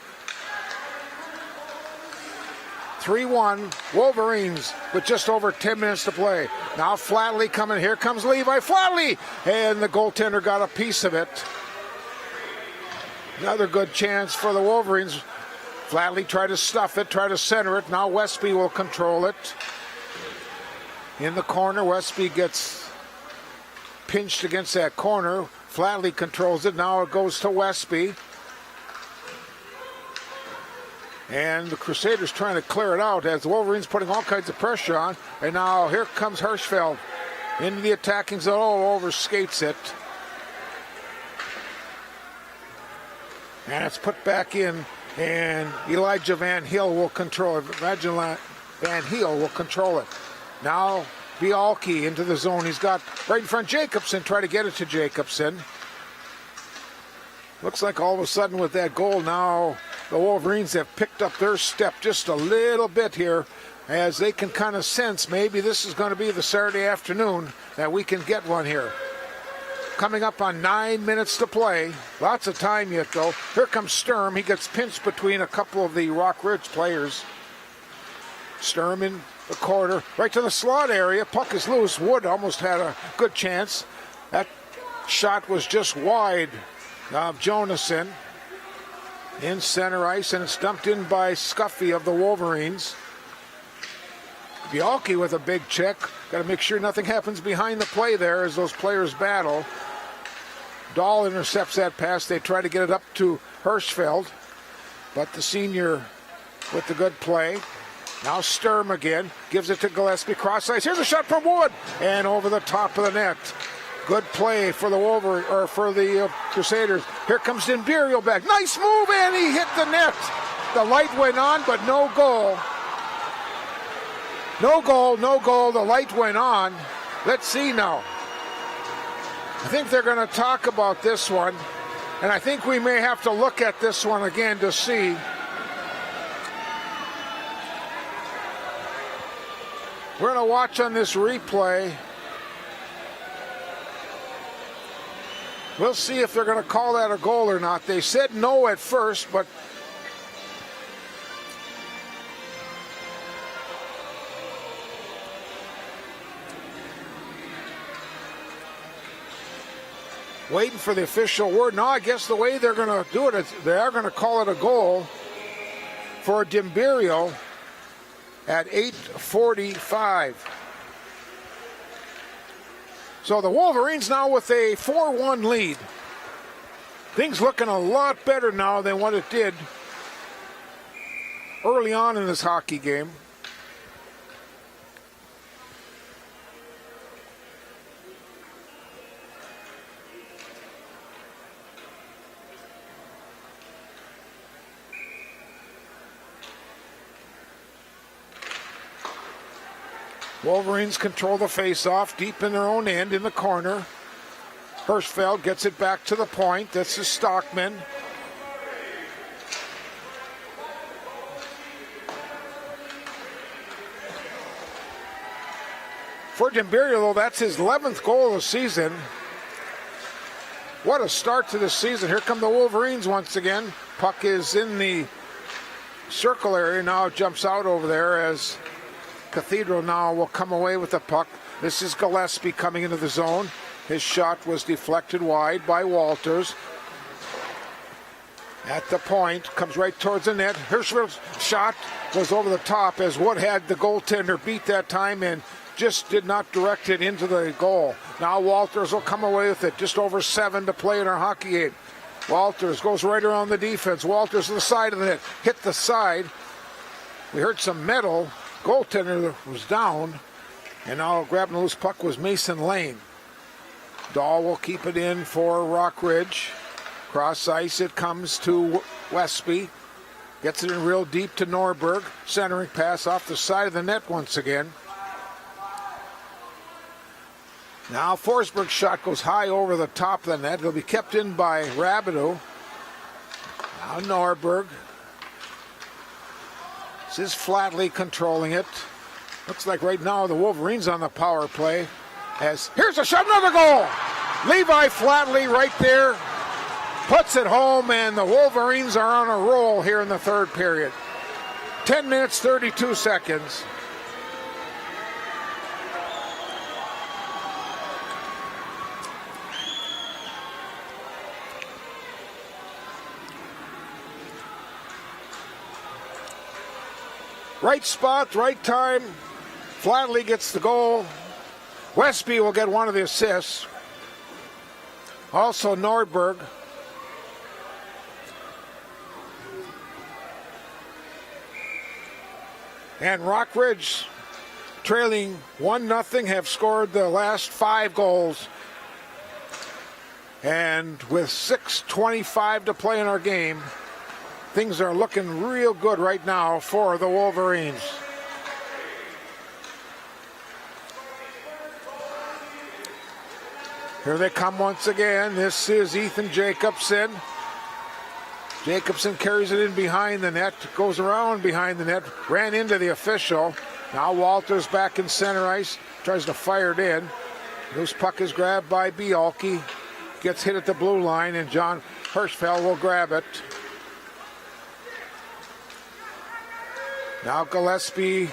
3-1 Wolverines with just over 10 minutes to play. Now Flatley coming. Here comes Levi Flatley. And the goaltender got a piece of it. Another good chance for the Wolverines. Flatley tried to stuff it, try to center it. Now Westby will control it. In the corner, Westby gets pinched against that corner. Flatley controls it. Now it goes to Westby. And the Crusaders trying to clear it out as the Wolverines putting all kinds of pressure on. And now here comes Hirschfeld into the attacking zone. Oh, overskates it. And it's put back in. And Elijah Van Heel will control it. Elijah Van Heel will control it. Now Bialke into the zone. He's got right in front Jacobson. Try to get it to Jacobson. Looks like all of a sudden with that goal now the Wolverines have picked up their step just a little bit here as they can kind of sense maybe this is going to be the Saturday afternoon that we can get one here. coming up on 9 minutes to play. Lots of time yet, though. Here comes Sturm. He gets pinched between a couple of the Rock Ridge players. Sturm in the corner, right to the slot area. Puck is loose. Wood almost had a good chance. That shot was just wide of Jonason in center ice, and it's dumped in by Scuffy of the Wolverines. Bialke with a big check. Got to make sure nothing happens behind the play there as those players battle. Dahl intercepts that pass. They try to get it up to Hirschfeld, but the senior with the good play. Now Sturm again, gives it to Gillespie, cross ice. Here's a shot from Wood, and over the top of the net. Good play for the Crusaders. Here comes Dimberio back. Nice move, and he hit the net. The light went on, but no goal. No goal. The light went on. Let's see now. I think they're going to talk about this one, and I think we may have to look at this one again to see. We're going to watch on this replay. We'll see if they're going to call that a goal or not. They said no at first, but waiting for the official word. No, I guess the way they're going to do it is they are going to call it a goal for Dimberio at 8:45. So the Wolverines now with a 4-1 lead. Things looking a lot better now than what it did early on in this hockey game. Wolverines control the face-off deep in their own end in the corner. Hirschfeld gets it back to the point. This is Stockman. For Dimberio, though, that's his 11th goal of the season. What a start to this season. Here come the Wolverines once again. Puck is in the circle area. Now it jumps out over there as Cathedral now will come away with the puck. This is Gillespie coming into the zone. His shot was deflected wide by Walters. At the point, comes right towards the net. Hirschfeld's shot was over the top as Wood had the goaltender beat that time and just did not direct it into the goal. Now Walters will come away with it. Just over 7 to play in our hockey game. Walters goes right around the defense. Walters to the side of the net. Hit the side. We heard some metal. Goaltender was down, and now grabbing the loose puck was Mason Lane. Dahl will keep it in for Rock Ridge. Cross ice, it comes to Westby. Gets it in real deep to Norberg. Centering pass off the side of the net once again. Now Forsberg's shot goes high over the top of the net. It'll be kept in by Rabideau. Now Norberg. This is Flatley controlling it. Looks like right now the Wolverines on the power play. As here's a shot, another goal. Levi Flatley right there puts it home, and the Wolverines are on a roll here in the third period. 10 minutes, 32 seconds. Right spot, right time. Flatley gets the goal. Westby will get one of the assists. Also Nordberg. And Rock Ridge, trailing 1-0, have scored the last 5 goals. And with 6:25 to play in our game, things are looking real good right now for the Wolverines. Here they come once again. This is Ethan Jacobson. Jacobson carries it in behind the net, goes around behind the net, ran into the official. Now Walters back in center ice, tries to fire it in. Loose puck is grabbed by Bialke. gets hit at the blue line, and John Hirschfeld will grab it. Now Gillespie,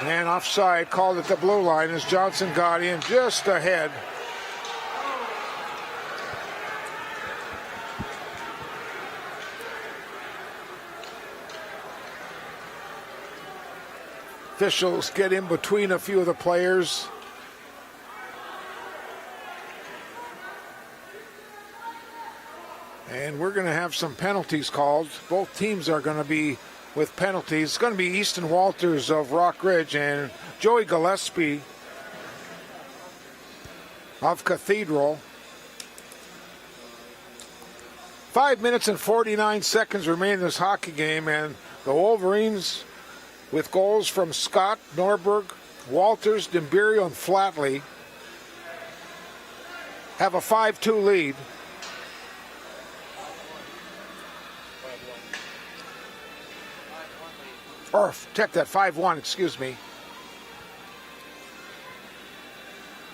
and offside, called at the blue line as Johnson got in just ahead. Officials get in between a few of the players. And we're going to have some penalties called. Both teams are going to be with penalties. It's going to be Easton Walters of Rock Ridge and Joey Gillespie of Cathedral. 5 minutes and 49 seconds remain in this hockey game, and the Wolverines, with goals from Scott, Norberg, Walters, Dimbirio, and Flatley, have a 5-2 lead. Or check that, 5-1, excuse me.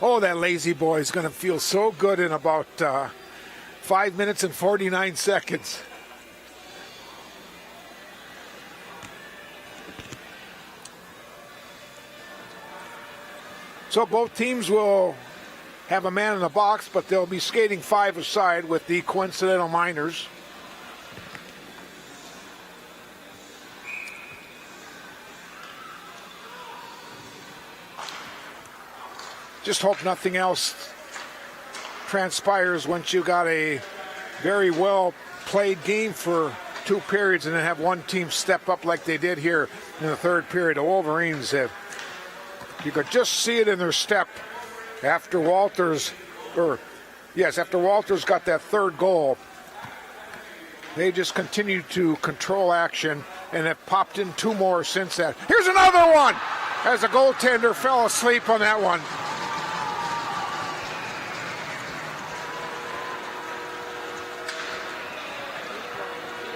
Oh, that lazy boy is going to feel so good in about 5 minutes and 49 seconds. So both teams will have a man in the box, but they'll be skating 5 aside with the coincidental minors. Just hope nothing else transpires once you got a very well played game for 2 periods and then have one team step up like they did here in the third period. The Wolverines have, you could just see it in their step after Walters got that third goal. They just continued to control action and have popped in 2 more since that. Here's another one as the goaltender fell asleep on that one.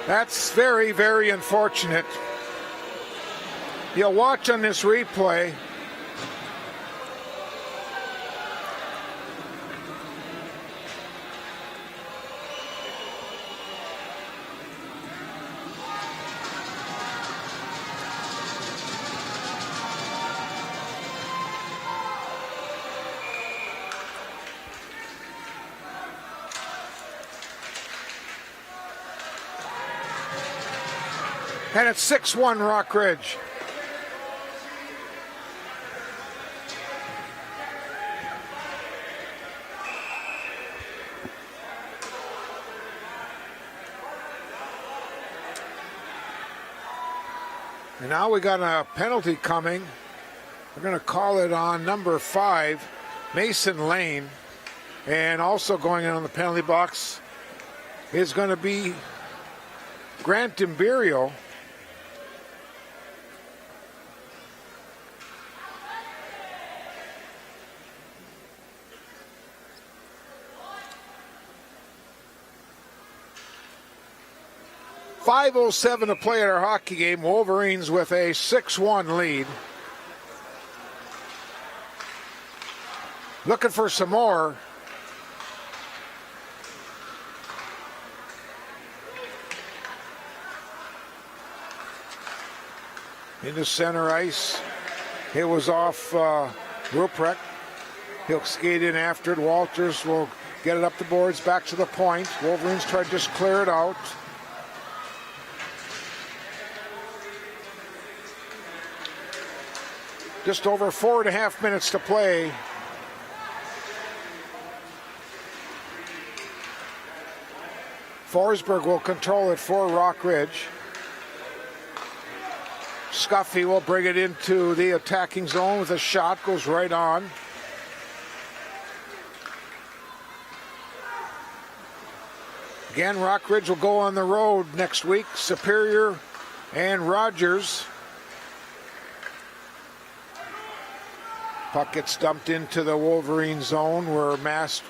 That's very, very unfortunate. You'll watch on this replay. And it's 6-1 Rock Ridge. And now we got a penalty coming. We're going to call it on number 5, Mason Lane. And also going in on the penalty box is going to be Grant Dimbirio. .507 to play at our hockey game. Wolverines with a 6-1 lead. Looking for some more. Into center ice. It was off Ruprecht. He'll skate in after it. Walters will get it up the boards, back to the point. Wolverines try to just clear it out. Just over 4.5 minutes to play. Forsberg will control it for Rock Ridge. Scuffy will bring it into the attacking zone with a shot, goes right on. Again, Rock Ridge will go on the road next week. Superior and Rogers. Puck gets dumped into the Wolverine zone where Mast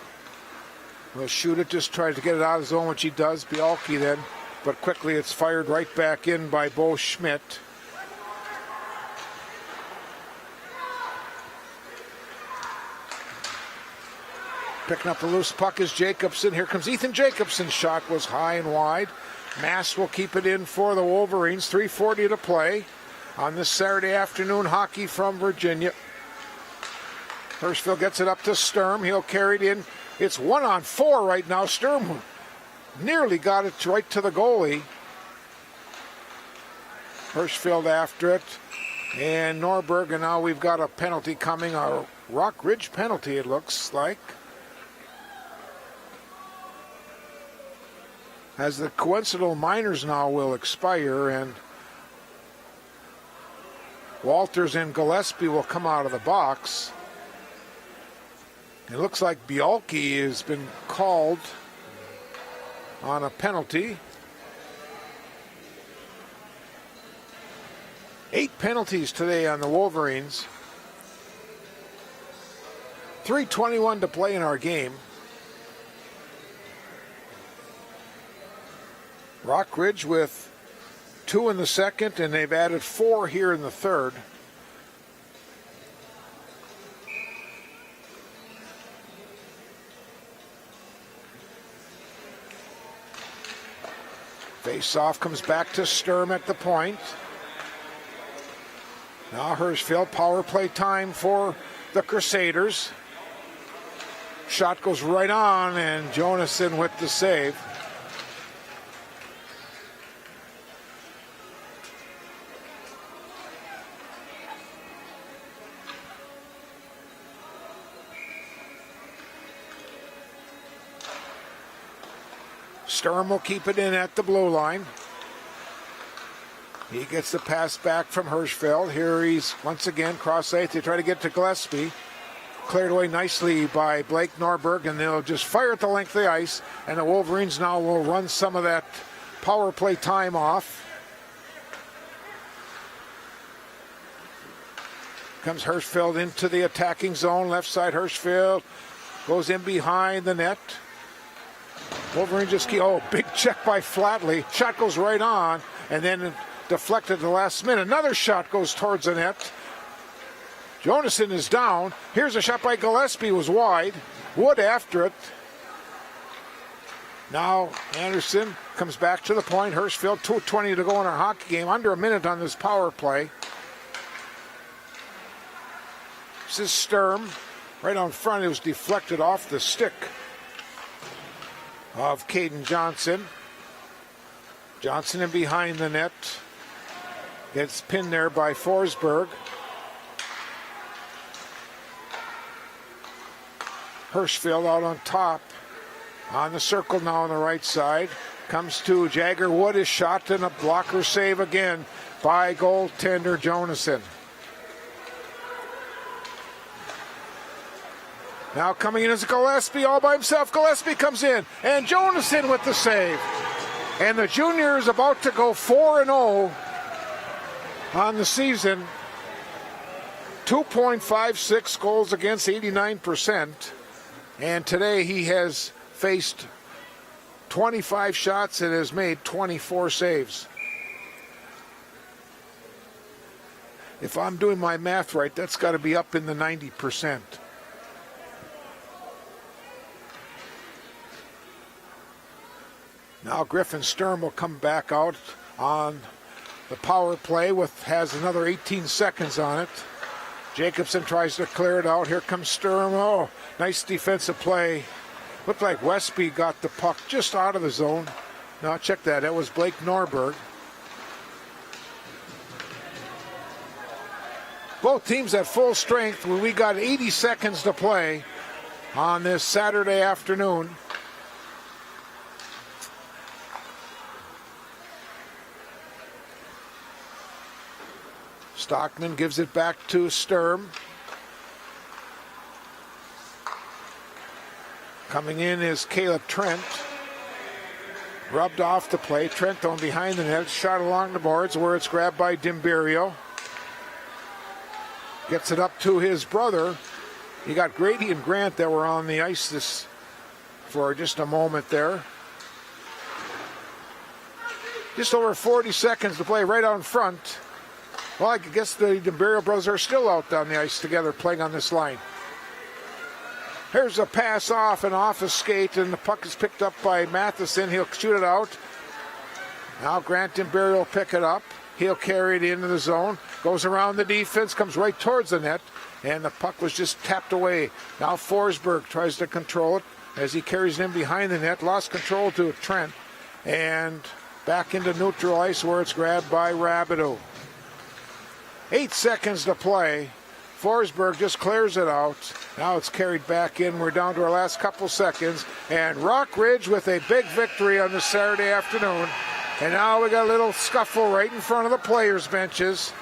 will shoot it, just tries to get it out of the zone, which he does. Bialke then, but quickly it's fired right back in by Bo Schmidt. Picking up the loose puck is Jacobson. Here comes Ethan Jacobson's shot was high and wide. Mass will keep it in for the Wolverines. 3:40 to play on this Saturday afternoon hockey from Virginia. Hirschfeld gets it up to Sturm. He'll carry it in. It's 1-on-4 right now. Sturm nearly got it right to the goalie. Hirschfeld after it. And Norberg, and now we've got a penalty coming. A Rock Ridge penalty, it looks like. As the coincidental minors now will expire, and Walters and Gillespie will come out of the box. It looks like Bialke has been called on a penalty. 8 penalties today on the Wolverines. 3:21 to play in our game. Rockridge with 2 in the second, and they've added 4 here in the third. Face-off comes back to Sturm at the point. Now Hirschfeld, power play time for the Crusaders. Shot goes right on, and Jonason with the save. Sturm will keep it in at the blue line. He gets the pass back from Hirschfeld. Here he's once again cross-ice. They try to get to Gillespie. Cleared away nicely by Blake Norberg, and they'll just fire at the length of the ice. And the Wolverines now will run some of that power play time off. Comes Hirschfeld into the attacking zone. Left side Hirschfeld goes in behind the net. Wolverine just big check by Flatley. Shot goes right on, and then deflected at the last minute. Another shot goes towards the net. Jonason is down. Here's a shot by Gillespie, was wide. Wood after it. Now Anderson comes back to the point. Hirschfeld, 2:20 to go in our hockey game. Under a minute on this power play. This is Sturm. Right on front, it was deflected off the stick of Caden Johnson. Johnson in behind the net. Gets pinned there by Forsberg. Hirschfeld out on top. On the circle now on the right side. Comes to Jagger Wood. Is shot and a blocker save again by goaltender Jonason. Now coming in is Gillespie all by himself. Gillespie comes in, and Jonason with the save. And the junior is about to go 4-0 on the season. 2.56 goals against, 89%. And today he has faced 25 shots and has made 24 saves. If I'm doing my math right, that's got to be up in the 90%. Now Griffin Sturm will come back out on the power play has another 18 seconds on it. Jacobson tries to clear it out. Here comes Sturm. Oh, nice defensive play. Looked like Westby got the puck just out of the zone. Now check that. That was Blake Norberg. Both teams at full strength. We got 80 seconds to play on this Saturday afternoon. Stockman gives it back to Sturm. Coming in is Caleb Trent. Rubbed off the play. Trent on behind the net. Shot along the boards where it's grabbed by Dimberio. Gets it up to his brother. You got Grady and Grant that were on the ice for just a moment there. Just over 40 seconds to play right out in front. Well, I guess the Dimberio brothers are still out on the ice together playing on this line. Here's a pass off and off a skate, and the puck is picked up by Matheson. He'll shoot it out. Now Grant Imperial will pick it up. He'll carry it into the zone. Goes around the defense, comes right towards the net, and the puck was just tapped away. Now Forsberg tries to control it as he carries it in behind the net. Lost control to Trent, and back into neutral ice where it's grabbed by Rabideau. 8 seconds to play. Forsberg just clears it out. Now it's carried back in. We're down to our last couple seconds. And Rockridge with a big victory on this Saturday afternoon. And now we got a little scuffle right in front of the players' benches.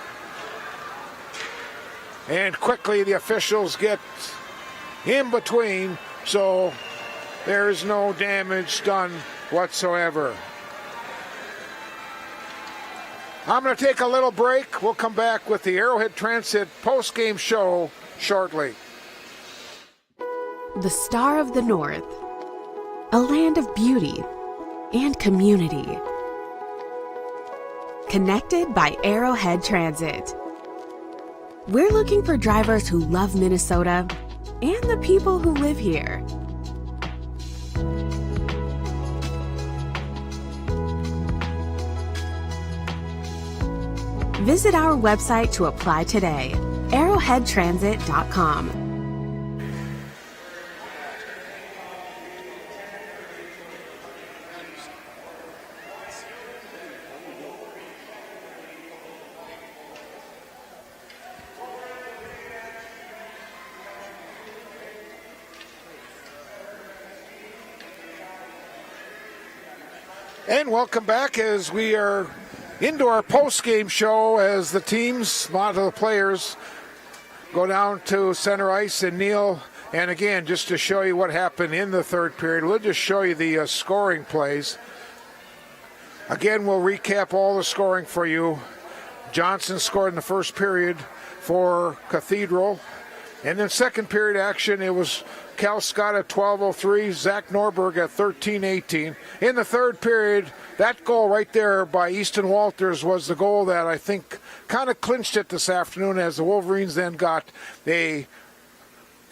And quickly the officials get in between, so there is no damage done whatsoever. I'm going to take a little break. We'll come back with the Arrowhead Transit post-game show shortly. The Star of the North, a land of beauty and community. Connected by Arrowhead Transit. We're looking for drivers who love Minnesota and the people who live here. Visit our website to apply today, arrowheadtransit.com. And welcome back as we are into our post-game show as the teams, a lot of the players, go down to center ice and kneel. And again, just to show you what happened in the third period, we'll just show you the scoring plays. Again, we'll recap all the scoring for you. Johnson scored in the first period for Cathedral. And then second period action, it was Cal Scott at 12:03, Zach Norberg at 13:18. In the third period, that goal right there by Easton Walters was the goal that I think kind of clinched it this afternoon, as the Wolverines then got a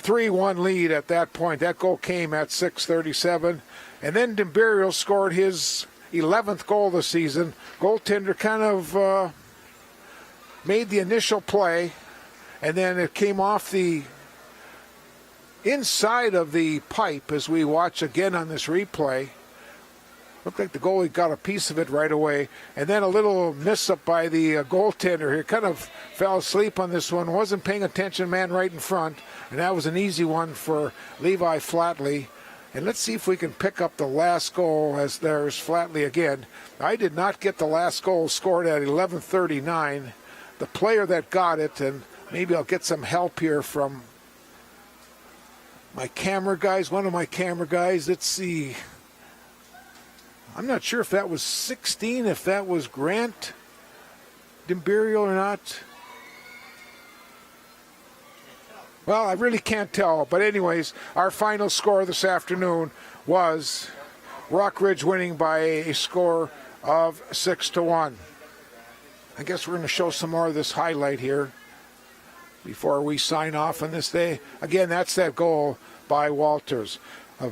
3-1 lead at that point. That goal came at 6:37. And then Demburiel scored his 11th goal of the season. Goaltender kind of made the initial play, and then it came off the inside of the pipe as we watch again on this replay. Looked like the goalie got a piece of it right away. And then a little miss up by the goaltender here. Kind of fell asleep on this one. Wasn't paying attention, man right in front. And that was an easy one for Levi Flatley. And let's see if we can pick up the last goal, as there's Flatley again. I did not get the last goal scored at 11:39. The player that got it, and maybe I'll get some help here from my camera guys, one of my camera guys. Let's see. I'm not sure if that was 16, if that was Grant Demburiel or not. Well, I really can't tell. But anyways, our final score this afternoon was Rockridge winning by a score of 6-1. I guess we're going to show some more of this highlight here before we sign off on this day. Again, that's that goal by Walters.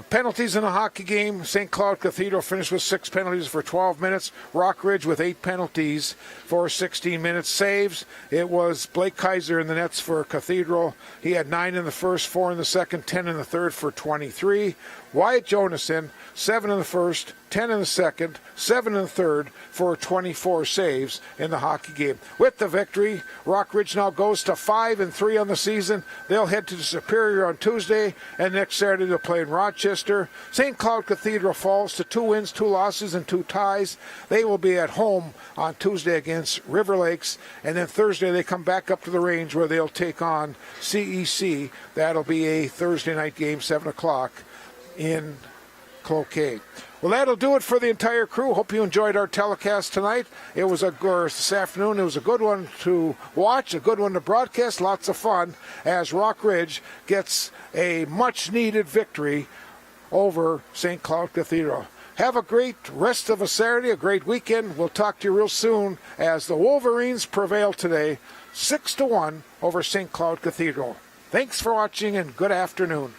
Penalties in a hockey game. St. Cloud Cathedral finished with 6 penalties for 12 minutes. Rockridge with 8 penalties for 16 minutes. Saves, it was Blake Kaiser in the nets for Cathedral. He had 9 in the first, 4 in the second, 10 in the third for 23. Wyatt Jonason, 7 in the first, 10 in the second, 7 in the third for 24 saves in the hockey game. With the victory, Rockridge now goes to 5-3 on the season. They'll head to Superior on Tuesday, and next Saturday they'll play in Rochester. St. Cloud Cathedral falls to 2 wins, 2 losses, and 2 ties. They will be at home on Tuesday against River Lakes, and then Thursday they come back up to the range where they'll take on CEC. That'll be a Thursday night game, 7 o'clock in Cloquet. Well, that'll do it for the entire crew. Hope you enjoyed our telecast tonight. It was this afternoon. It was a good one to watch, a good one to broadcast. Lots of fun as Rockridge gets a much-needed victory over St. Cloud Cathedral. Have a great rest of a Saturday, a great weekend. We'll talk to you real soon as the Wolverines prevail today, 6-1 over St. Cloud Cathedral. Thanks for watching and good afternoon.